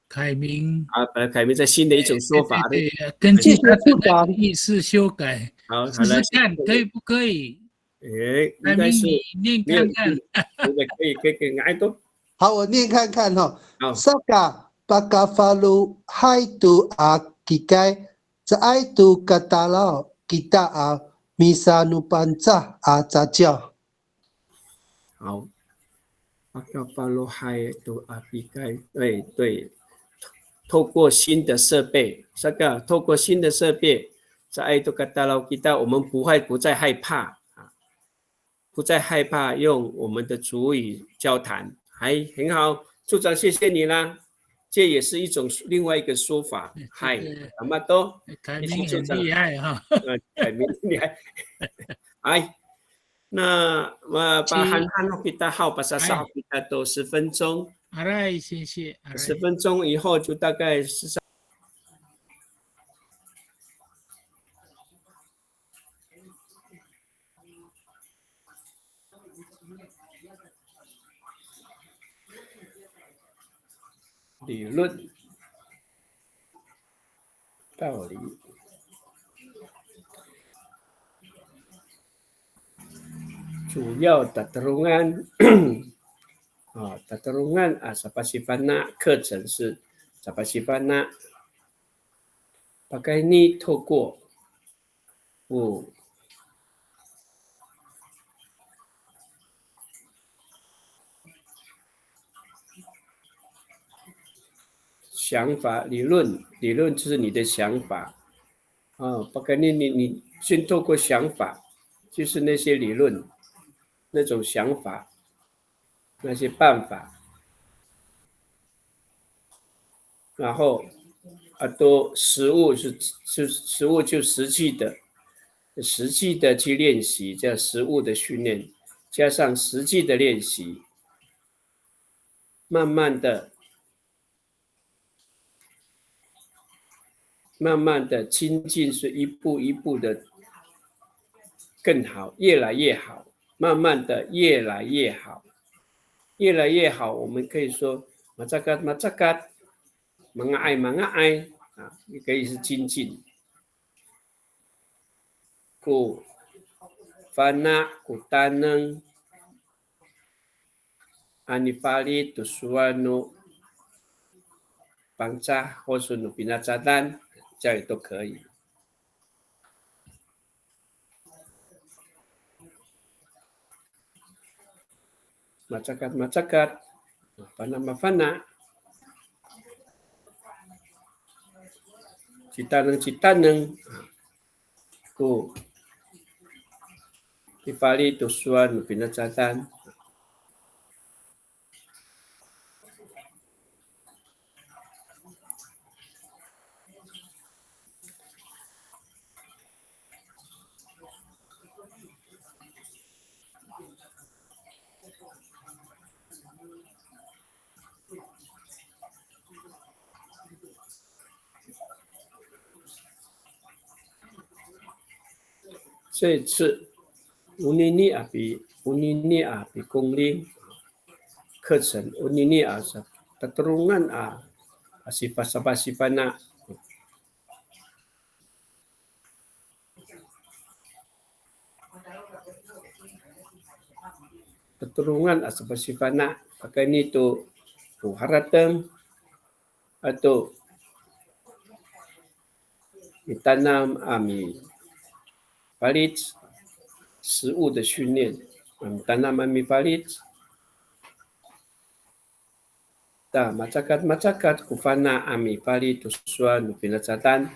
凯明凯明在新的一种说法，对，根据他的意思修改，好，试试看可以不可以？应该是你念看看。可以，挨多。好，我念看看哈。好。Saka pakafalu hai tu kikai zai tu katalau kita misa nupanca caca。好。pakafalu hai tu kikai， 对。透过新的设备，透过新的设备，在都kata lau kita， 我们不再害怕不再害怕用我们的族语交谈，还很好，处长谢谢你啦，这也是另外一个说法。嗨，阿妈多，凯明很厉害哈，凯明厉害，哎，那把汉kita好，把沙沙kita都10分钟。好嘞，谢谢。10分钟以后就大概13。理论、道理。主要的pertolongan pertolongan Sapasifana 课程是 Sapasifana。pakai ini 透过想法理论就是你的想法pakai ini 你先透过想法，就是那些理论，那种想法，那些办法，然后都实物实物就实际的去练习，叫实物的训练，加上实际的练习，慢慢的亲近，是一步一步的更好，越来越好，慢慢的越来越好，越来越好。我们可以说macakat mengai 也可以是精进。ku fana ku taneng anifali tusuanu bangsa或是努比那炸弹，这样也都可以。macakat mafana citaneng ku ifali tusuan努比那炸弹。这次乌尼尼阿比公里课程，乌尼尼阿是pertolongan sifat Sapasifana。pertolongan Sapasifana pakai ini tu harateng atau ditanam valid 实物的训练tanam valid macakat kufana valid tusuan pinacatan。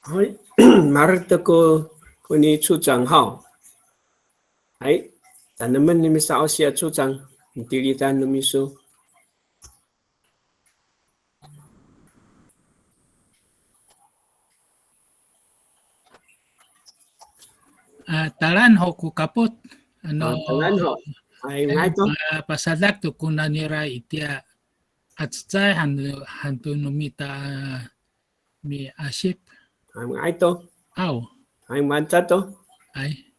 はいMarta ko ni处长好，哎，咱们你们稍些处长，你第一单你们说。Talan ho ku kapot. Ano, Talan ho, ay ngay to. pasadak to kunanira itia at say hanto numita mi asip. Ay ngay to. Aw, Ay manta to. ay.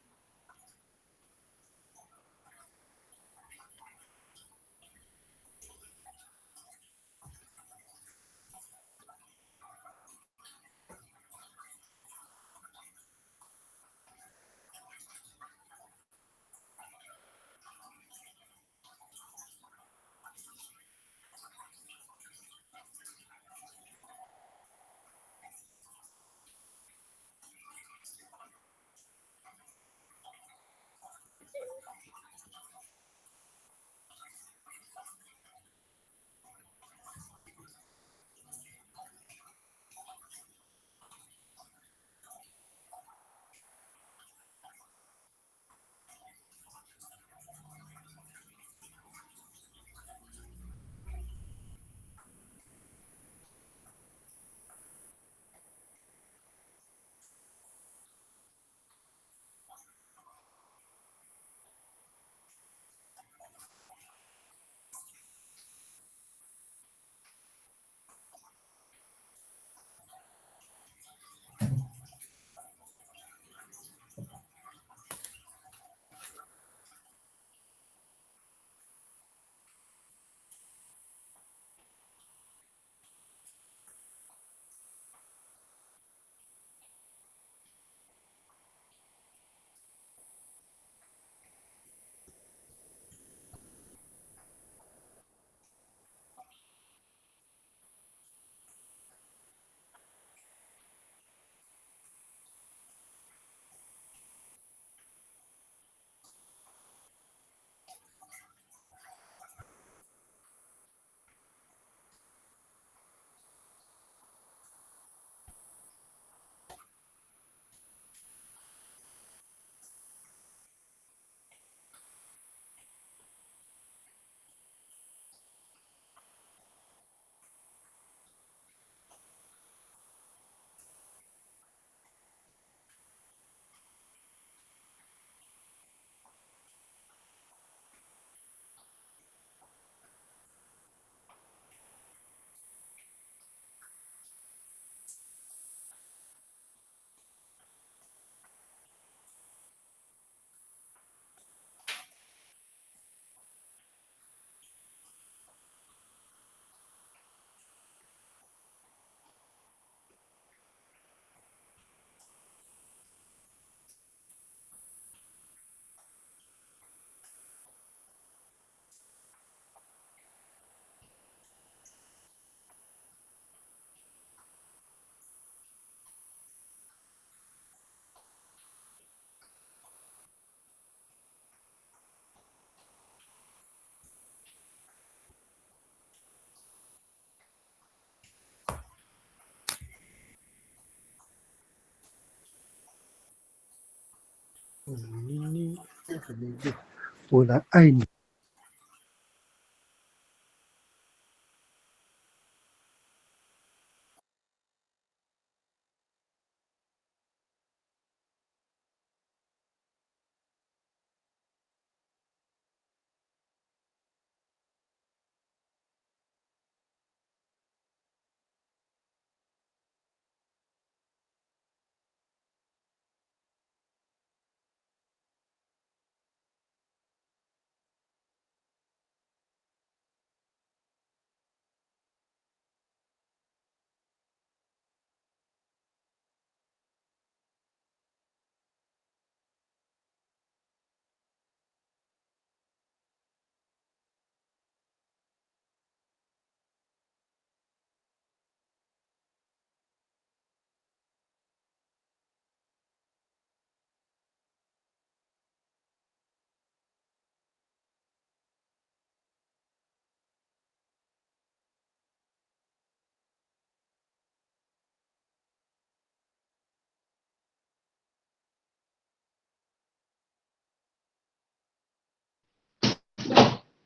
Wala ay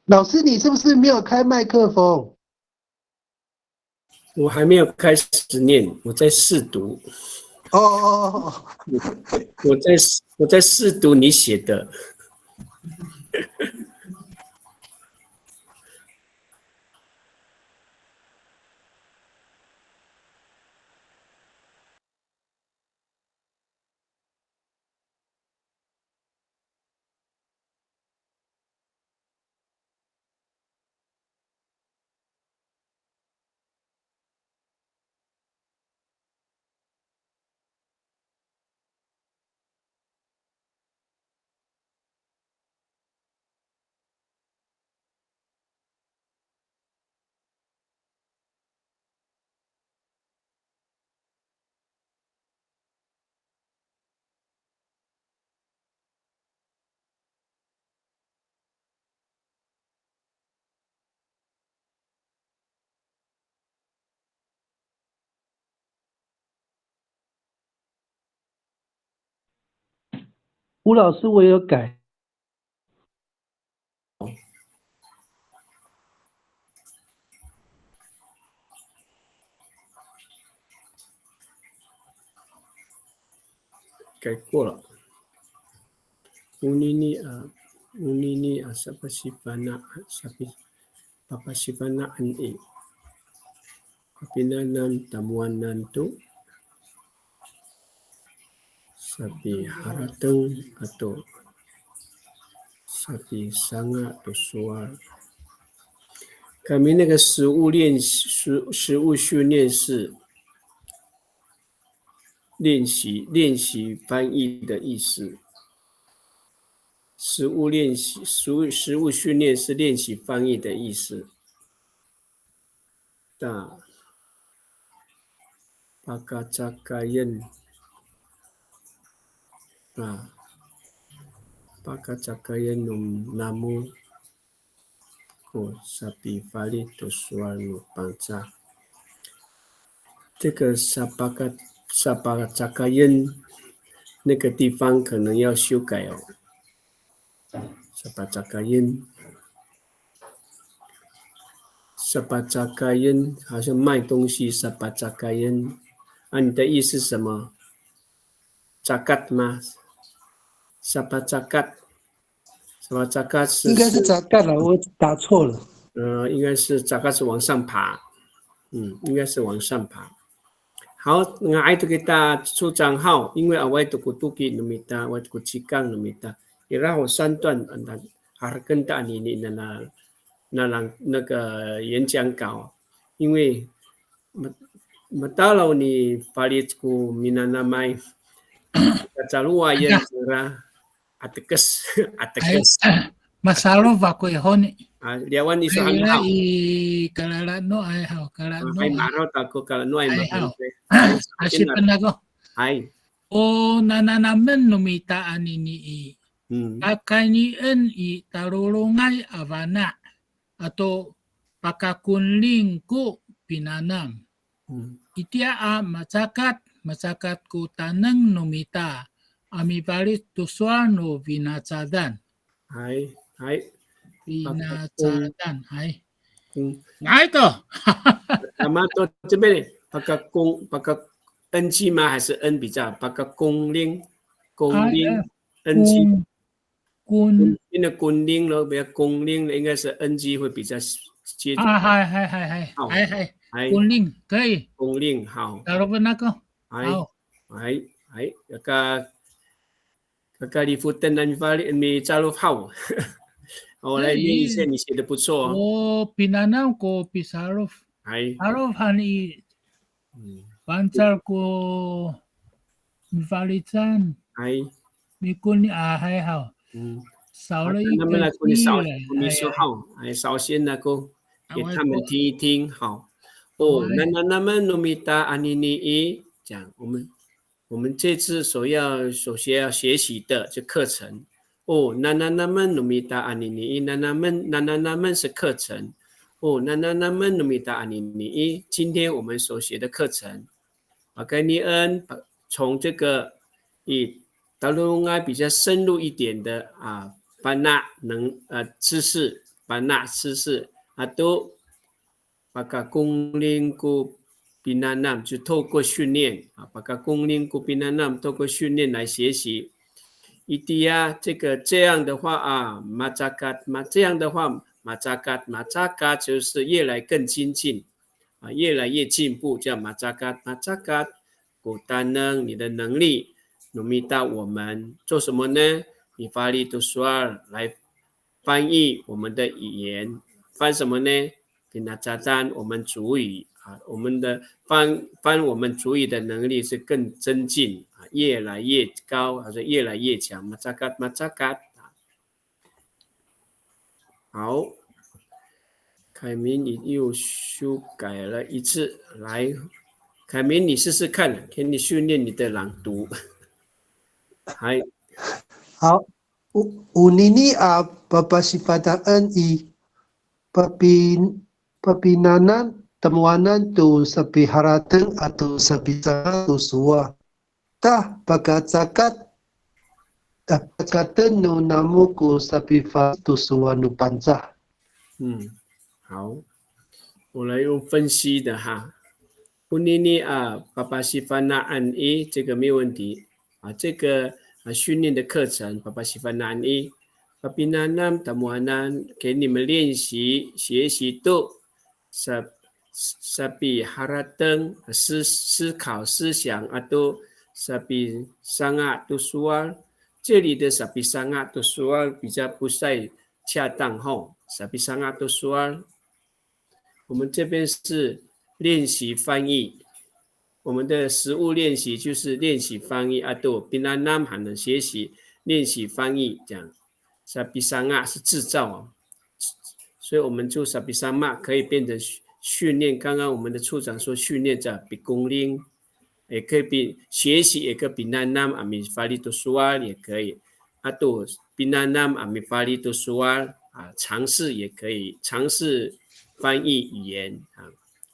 老师，你是不是没有开麦克风？我还没有开始念，我在试读。哦，我在试读你写的。吴老师，我有改。改过了。Unini sapasifana papasifana ane kapinanan tamuanan tu sabi harateng atau sabi sanga tu suar。kami 那个实物训练是练习翻译的意思。实物训练是练习翻译的意思。那Pakacakayan Pakacakayan namu ko sabi fali to suanu bangsa。这个Sapakacakayan那个地方可能要修改哦。Sapacakayan 好像卖东西 Sapacakayan。你的意思是什么？zakat 吗？Sapacakat 是应该是咋干了，我打错了。应该是zakat是往上爬。应该是往上爬。好，ngaay to kita 出账号，因为away to kutuki numita, away to kuchikang numita， iraho 3段harken da你那个演讲稿，因为matalaw ni palit ko minanamay kacaluwa yan sira atekas Masalov ako ihon. Liawan ni sa hanghaw. I kalalano ay haw kalano. Ay marot ako kalano ay haw. Asipan ako. Ay. O nananamen numitaan ini kakanian i tarulungay avana ato pakakunling ko pinanam. Itia macakat ko tanang numita amipalit tuswano vinatsadan. Ay. Vinatsadan. Ay. Ay to. Tama to. Sabi NG 吗？还是 N 比较？公令NG。因为公令咯，比较公令应该是 NG 会比较接近。公令可以。公令好。Tarupan ako. Ay. Kakalifutan na may Charles Hao。我来念一下，你写的不错哦。pinanam ko Pisarov。Pisarov hani pancar ko Mivalitan。Mikun ni ahay hao。少了一个你说好，首先那个给他们听一听，好。那么努米达安尼尼讲，我们这次首先要学习的这课程。那么努米达安尼尼，那么是课程。那么努米达安尼尼，今天我们所学的课程，盖尼恩从这个达鲁埃比较深入一点的班纳知识 panak是pagkakunglingku binanam，就透过训练啊，pagkakunglingku binanam，透过训练来学习。这样的话啊，macakat，这样的话 macakat 就是越来更精进啊，越来越进步，叫 macakat，古丹能你的能力，努米达我们做什么呢？你发力读书来翻译我们的语言，翻什么呢？给那扎丹我们主语啊，我们的翻我们主语的能力是更增进啊，越来越高，还是越来越强？马扎嘎，好，凯明你又修改了一次，来，凯明你试试看，给你训练你的朗读，还好。Unini a papasipataan I papinanan temuanan tu sapi harateng atau sapi sangat tu suwa. Tah pagkatsakat pagkatan no namu ku sapi fa tu suwa nu panca. 好，我来用分析的哈。Unini a papasipanaan I 这个没有问题啊，这个训练的课程papasipanaan I papinanam tamuanan 给你们练习学习度sapi harateng 思考思想atau sapi sangat tu soal 这里的 sapi sangat tu soal 比较不太恰当吼 sapi sangat tu soal 我们这边是练习翻译，我们的实物练习就是练习翻译atau pinanam 还能学习练习翻译这样 sapi sangat 是制造所以我们就 sapi sangat 可以变成训练，刚刚我们的处长说训练叫 bikunling 也可以比学习也可以 pinanam ambil fali tu soal 也可以 atau pinanam ambil fali tu soal 尝试也可以尝试翻译语言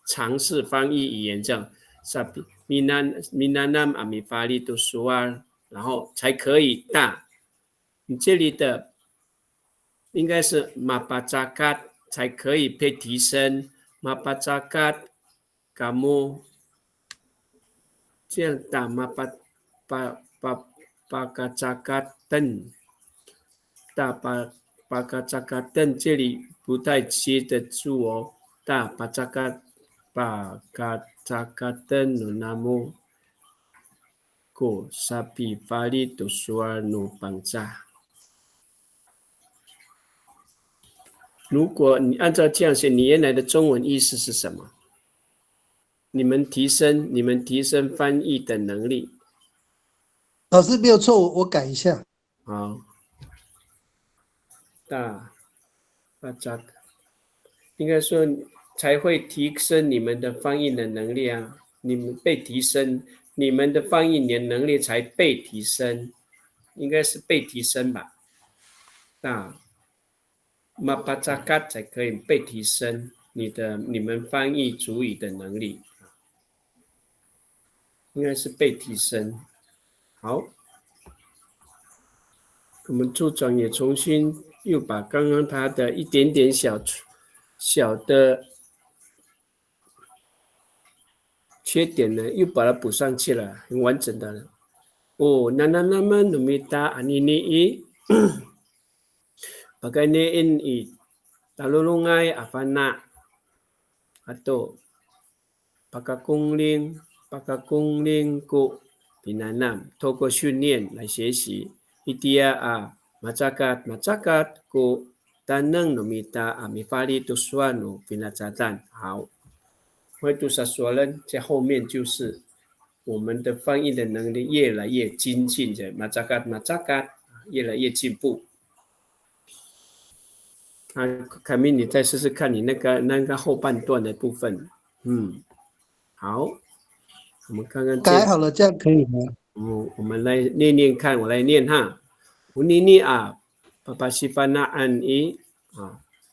尝试翻译语言这样 sapi minanam ambil fali tu soal 然后才可以大你这里的应该是 mapacakat 才可以被提升 mapacakat kamu 这样打 mapacakatan 打 mapacakatan 这里不太接得住哦打 pacakatan namu ko sapi fali tu soal no bangsa如果你按照这样写，你原来的中文意思是什么？你们提升翻译的能力。老师没有错，我改一下。好，大家应该说才会提升你们的翻译的能力啊！你们被提升，你们的翻译的能力才被提升，应该是被提升吧？大。mapacakat 才可以被提升你们翻译主语的能力，应该是被提升。好，我们处长也重新又把刚刚他的一点点小的缺点呢，又把它补上去了，很完整的了。nananaman numita anini Pagkainiin talulungay afana atau pagkakungling ko pinanam 透过训练来学习 itia macakat ko tanang numita mifali tusuan pinacatan 好会读sa soalan 在后面就是我们的翻译的能力越来越精进的 macakat 越来越进步凯明，你再试试看你那个后半段的部分。好，我们看看改好了，这样可以吗？我们来念念看，我来念哈。Unini papasipanaan I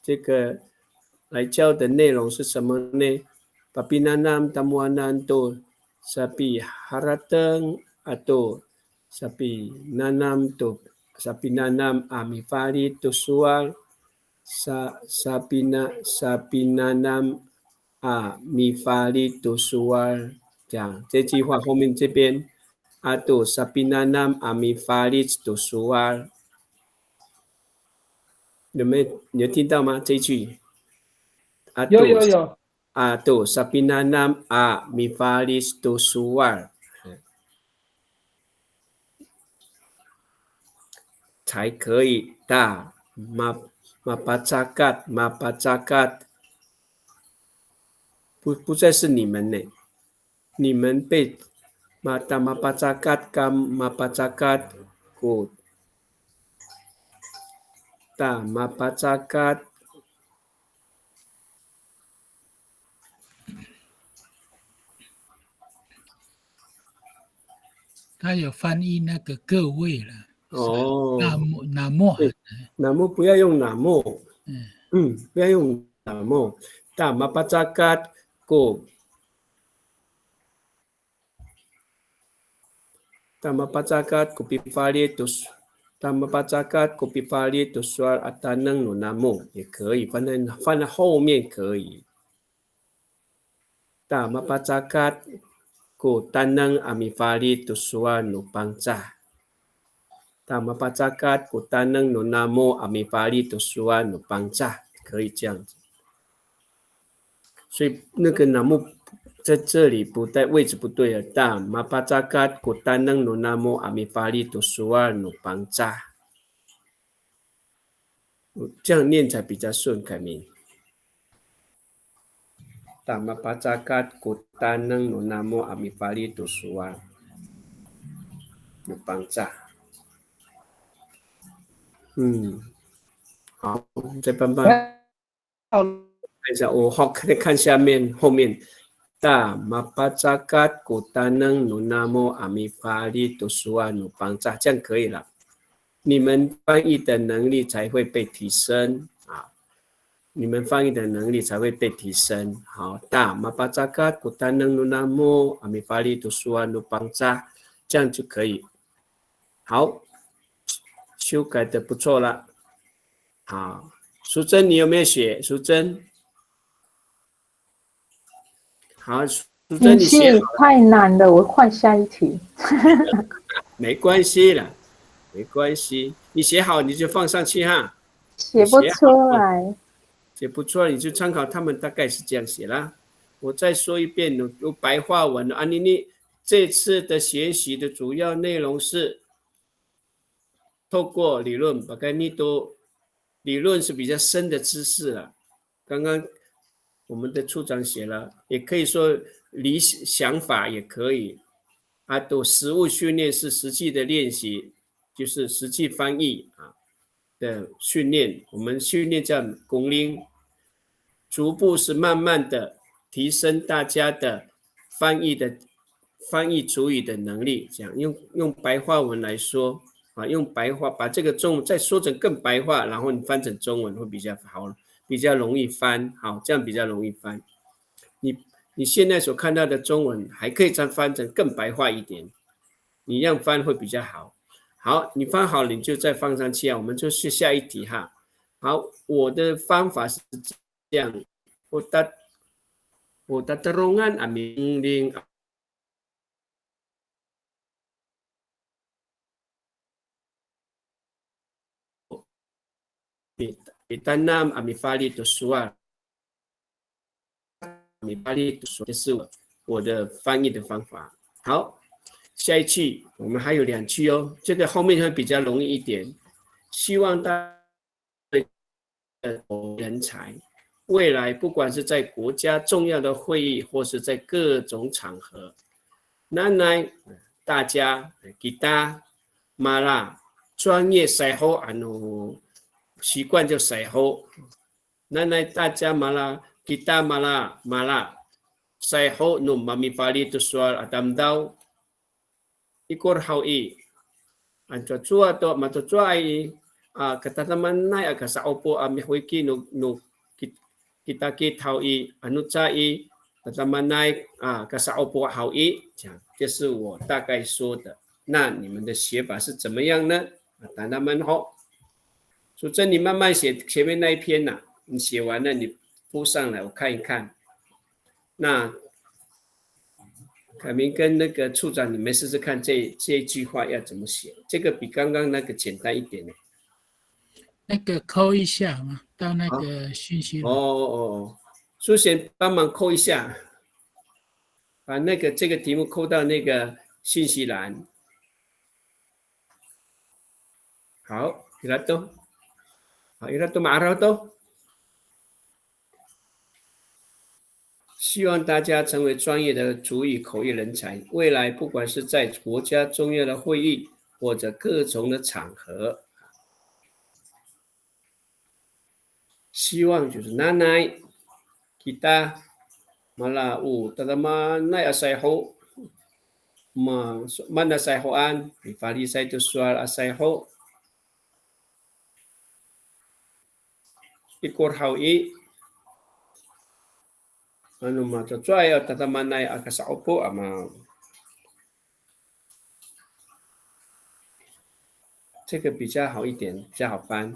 这个来教的内容是什么呢 ？Papinanam tamuanan to sapi harateng atau sapi nanam amifali to sual sabinanam amifalitusual，这样这句话后面这边，Atu sabinanam amifalitusual，你有听到吗？这一句？有。Atu sabinanam amifalitusual，才可以大mapacakat，不再是你们呢，你们被mapacakat ku ta mapacakat，他有翻译那个各位了。那么不要用那么，不要用那么，ta mapacakat ku pipalitus， mapacakat ku pipalitus sual atanang nunamu 也可以，放在后面可以。ta mapacakat ku tanang amifalitus sual nupangca， ta mapacakat ku tanang nunamu amifalitus sual nupangca， 可以这样子。所以那个namu在这里不在位置不对了，但mapacakat ku tanang nunamu amifalitus sual nupangca， 这样念才比较顺，凯明。但mapacakat ku tanang nunamu amifalitus sual nupangca。好，再帮帮。看一下，我看下面后面。Ta mapacakat ku tanang nunamu amifalitus sual nupangca， 这样可以了。你们翻译的能力才会被提升啊！你们翻译的能力才会被提升。好，ta mapacakat ku tanang nunamu amifalitus sual nupangca， 这样就可以。好，修改的不错了。好，淑珍，你有没有写？淑珍。好，淑珍，你写好了。太难了，我换下一题。没关系了，没关系，你写好你就放上去哈。写不出来。写不出来你就参考他们大概是这样写啦。我再说一遍，有白话文啊，你这次的学习的主要内容是透过理论，把该理论是比较深的知识了。刚刚我们的处长写了，也可以说想法也可以。实务训练是实际的练习，就是实际翻译的训练。我们训练叫功力，逐步是慢慢的提升大家的翻译主语的能力。这样用白话文来说用白话把这个中文再说成更白话，然后你翻成中文会比较好。比较容易翻，好，这样比较容易翻。你现在所看到的中文还可以再翻成更白话一点，你这样翻会比较好。好，你翻好了你就再放上去啊。我们就去下一题哈。好，我的方法是这样，我terowongan aming ditanam amifalitus sual， 这是我的翻译的方法。好，下一句我们还有2句哦，这个后面会比较容易一点。希望大家人才，未来不管是在国家重要的会议，或是在各种场合，大家kita malah 专业赛后习惯就赛后，大家kita malah赛后no mamifalitus sual adamdaw ikor hawi ancuacua to matucuai katatamanay agasa opo amihwiki no kita hawi anucai tatamanay agasa opo hawi， 这是我大概说的。那你们的写法是怎么样呢？谈他们好。淑珍，你慢慢写前面那一篇呐、你写完了你铺上来，我看一看。那凯明跟那个处长，你们试试看这一句话要怎么写？这个比刚刚那个简单一点呢。那个扣一下嘛，到那个讯息栏。哦，淑贤帮忙扣一下，把那个这个题目扣到那个信息栏。好，Irato，好，Irato Marato。希望大家成为专业的族语口译人才，未来不管是在国家重要的会议或者各种的场合，希望就是奶奶kita malah tanaman asayho man asayhoan bifali sa itu soal asayho ikor hawi ano ma to try tatamanay akasaupo ama 这个比较好一点，比较好翻。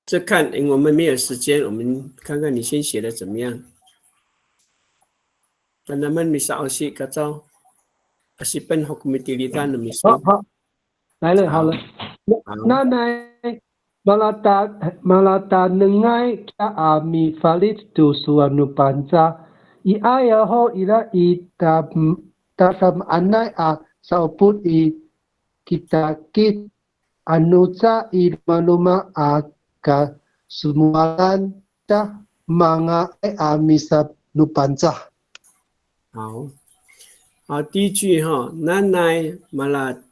这看我们没有时间，我们看看你先写的怎么样。Tanaman misa osi kacau asipan hukum tilitan miso. 好，来了，好了。那malata nengai ka ami falit tu suanu panca I aya ho ila I tam anai a sauput I kita kit anuca I manuma a ka sumualan ta mga ami sa nupanca。好，好，第一句哈，南来马拉，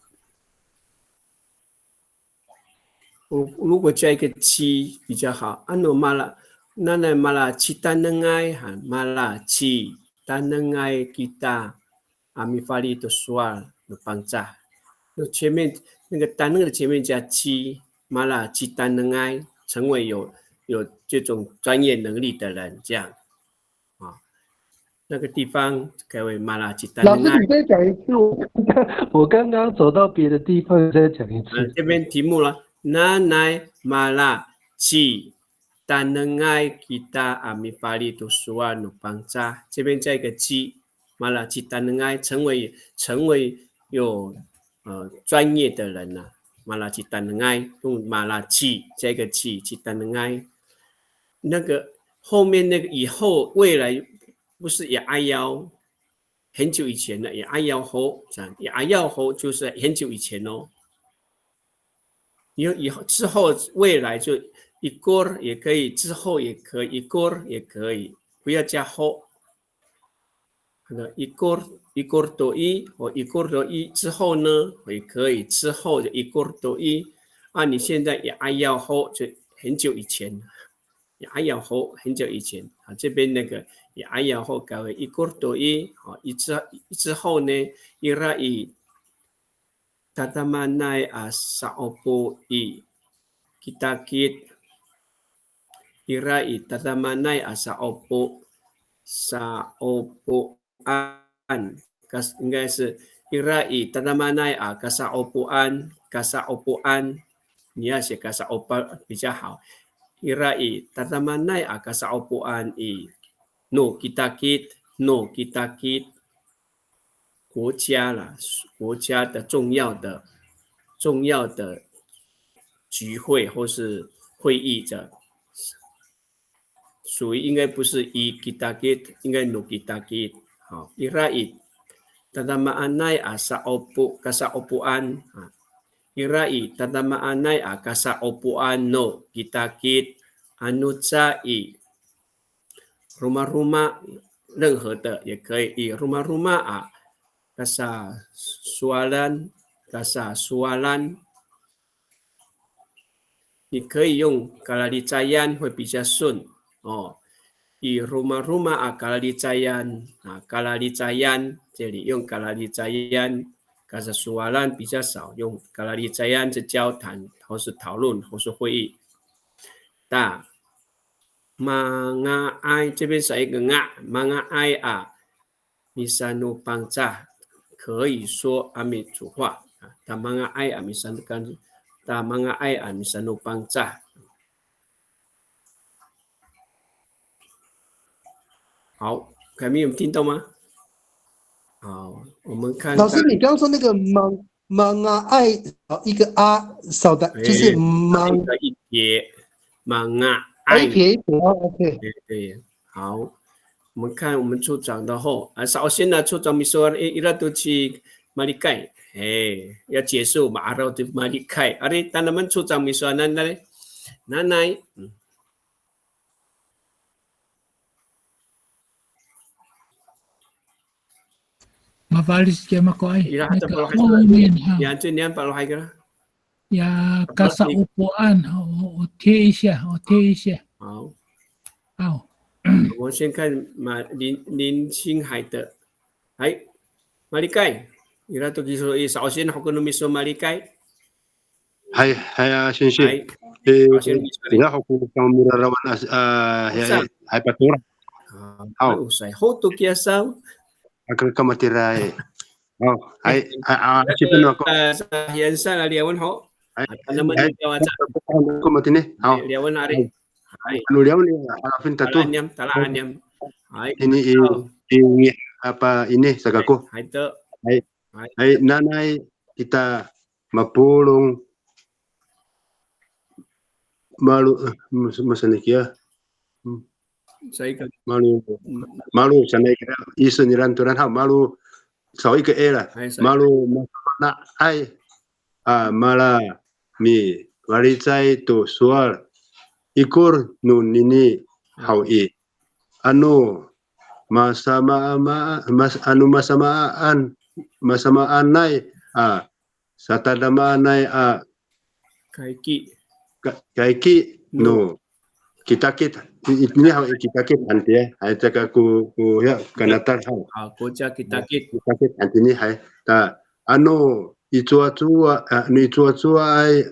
如果加一个七比较好。安诺马拉，南来马拉七单能爱哈，马拉七单能爱 kita， 阿米法利的说的帮扎，那前面那个单的前面加七，马拉七单能爱，成为有这种专业能力的人，这样。那个地方改为马拉吉丹。老师，你再讲一次，我刚刚走到别的地方，再讲一次。这边题目了，那奈马拉吉丹能爱吉达阿米法利杜苏瓦努邦扎，这边加一个吉，马拉吉丹能爱成为有专业的人了，马拉吉丹能爱用马拉吉加一个吉丹能爱，那个后面那个以后未来。不是也爱腰，很久以前的也爱腰后，这样也爱腰后就是很久以前哦。以后之后未来就一锅也可以，之后也可以，一锅也可以，不要加后。一锅多一或一锅多一之后呢也可以，之后就一锅多一啊。你现在也爱腰后就很久以前。也爱腰后很久以前啊，这边那个也爱腰后改为一锅多一啊，之后呢，伊拉以tatamanai a saopo I kita kit ira I tatamanai a saopo an kas 应该是 ira I tatamanai a kasaopoan 你要写kasaopan 比较好。Irai tatamanai a kasaopoan I no kita kit 国家啦，国家的重要的聚会或是会议的，属于应该不是I kita kit， 应该 no kita kit。好 ，Irai tatamanai a kasaopoan Irai tatamanai a kasaopoan no kita kit anuca I rumah-rumah 任何的也可以I rumah-rumah a kasasoalan 你可以用 kalalicayan 会比较顺哦。I rumah-rumah a kalalicayan kalalicayan 这里用 kalalicayan kasasoalan 比较少用 kalalicayan 是交谈或是讨论或是会议。大mga ai 这边是一个mga ai a misanu pangca 可以说阿美族话大mga ai a misanu kan 大mga ai a misanu pangca 好，凯米有听到吗？好，我们看老师，你刚刚说那个mang爱一个少的，就是mang 一撇mga一撇，OK。对，好，我们看我们处长的后首先呢，处长说伊拉都去马里盖，要结束马上就马里盖，tanaman处长说nanay，Mafalis kaya makoy. Yan, yan paluhay ka na. Ya kasaupuan, o贴一下。好。好。我先看林星海的，Malikai，伊拉都记说，首先好个侬咪说 Malikai。係啊，先生。而家學過講Murarawan係Patura。好。usay hoto kiasaw。Akan kamatiray. Oh, ay sipin ako. Sa hiyansan aliyawan ho. Tanaman ni kawaca. Ko matini. Hao. Liawan ari. Hai. Anu liawan ni harapin tatu. Talaan yam. Hai. Ini apa ini sagaku. Hai to. Hai nanay kita mapulong malu masanikia. Malu sanay kira iso niranturan ha malu sawi ke era malu na ai mala mi waricai to sual ikur nun nini hawi anu masamaan nai satadamaan nai kaiki no kita ini hal kita nanti hai cakap ku ya kanatar hal koja kita nanti ni hai ta anu itua ai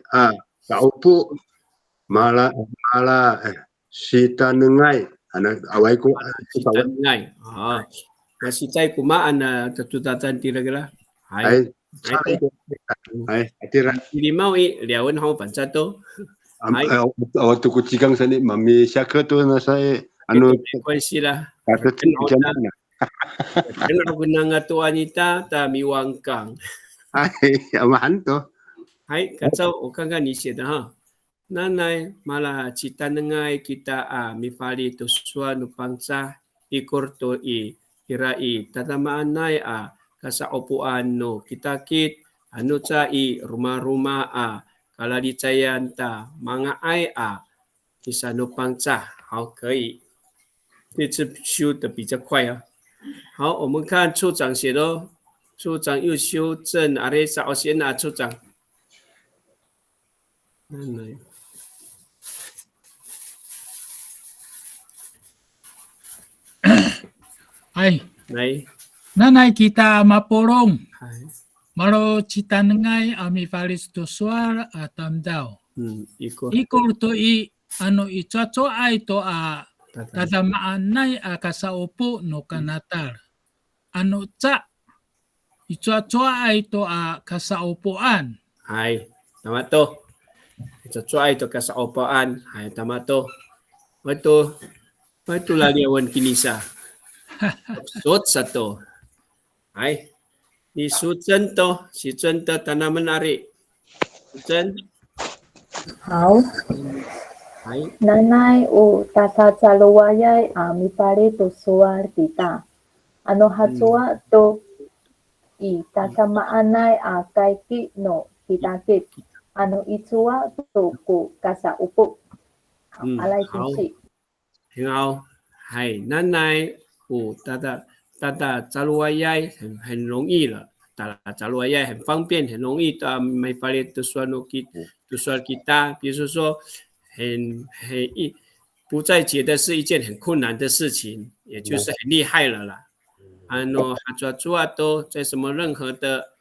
kaupu mala sita nengai anak awai ku sita nengai masih cai kumaan tutatan tira-tira hai atira ini mau liawan hau pancato waktu kucing sini mami siapa tu nasi anu kuisilah kata macam mana kenapa gunang tu wanita tak miwangkang hai amahan tu hai kacau orang kan ni sih dah nanai malah cita nengai kita mifali tu suanu bangsa ikor to irai tatamaan nai kasa opuan no kita kit anu cai rumah-rumah kalau dicayan ta mga ai bisa nupang cha 好可以这次修的比较快啊好我们看处长写的处长又修正阿雷早先处长nanay kita mapulong Malo cita nengai ami falis to suar atam daw. Ikor to ano ichacho ay to tatamaan nay kasaupo no kanatar. Ano cha ichacho ay to kasaupoan. Hai, tama to. Ichacho ay to kasaupoan. Hai, tama to. Ito lagi awan kinisa. Sot sa to. Hai. 你属真的，是真的，但那么哪里？真好。Nanay o tatachaluwayay mipare to suar kita. Ano hatsua to itatamaanay kaiki no kitakit. Ano itsua to ko kasaupo. Alay kinsi. 很好，嗨，nanay o tatachaluwayay 很容易了。Tatachaluwayay 很方便，很容易的，没法律都说kita，比如说不再觉得是一件很困难的事情，也就是很厉害了啦。都在什么任何的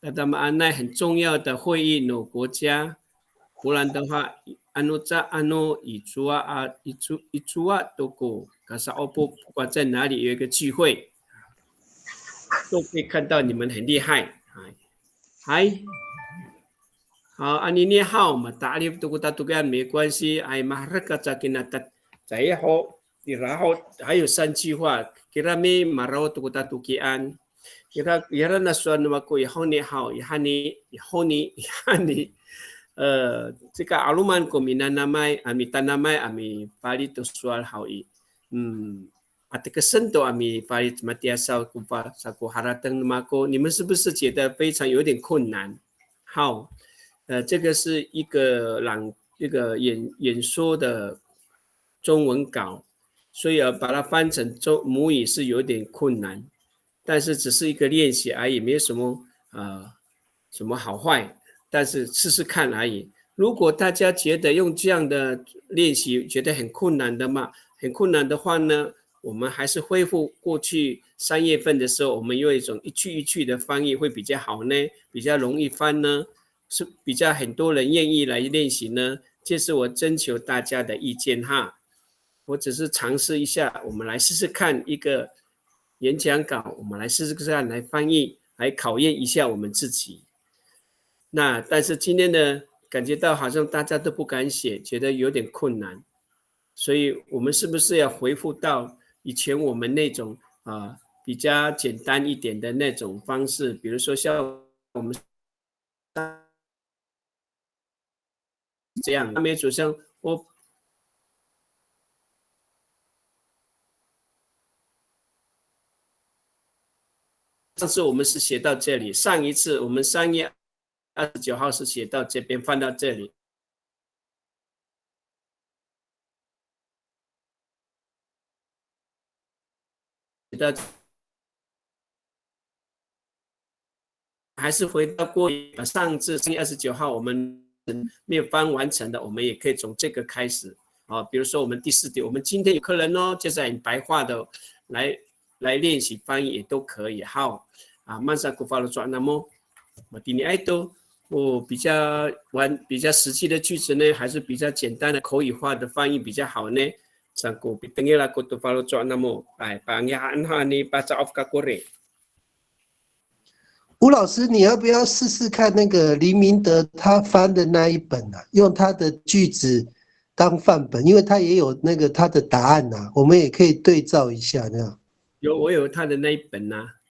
那很重要的会议no国家，不然的话都过，可是不管在哪里有一个聚会，都可以看到你们很厉害。嗨，好，你念好嘛，打理都大都干没关系，马上给那再好，然后还有3句话。Kira mi marau tu kota tukian. Kira na suan wako ihoni hao ihani. 这个阿鲁曼国民南麦阿米丹南麦阿米巴里都说好伊。这个深度阿米巴里怎么介绍古巴萨古哈拉登马国，你们是不是觉得非常有点困难？好，这个是一个演说的中文稿。所以把它翻成母语是有点困难，但是只是一个练习而已，没有什么好坏，但是试试看而已。如果大家觉得用这样的练习觉得很困难的话呢，我们还是恢复过去3月份的时候，我们用一种一句一句的翻译会比较好呢，比较容易翻呢，是比较很多人愿意来练习呢。这是我征求大家的意见哈。我只是尝试一下，我们来试试看一个演讲稿，我们来试试看来翻译，来考验一下我们自己。但是今天呢，感觉到好像大家都不敢写，觉得有点困难，所以我们是不是要回复到以前我们那种比较简单一点的那种方式？比如说像我们这样，没主像上次我们是写到这里，上一次我们3月29号是写到这边，放到这里。还是回到过上次3月29号我们没有翻完成的，我们也可以从这个开始比如说我们第4点，我们今天有客人就是很白话的来练习翻译也都可以。好masa ku follow soal namo matini itu比较实际的句子呢，还是比较简单的口语化的翻译比较好呢？Sangko pitengil aku tu follow soal namo pangihan ni baca of kakore。吴老师，你要不要试试看那个黎明德他翻的那一本用他的句子当范本，因为他也有那个他的答案我们也可以对照一下那样。我有他的那一本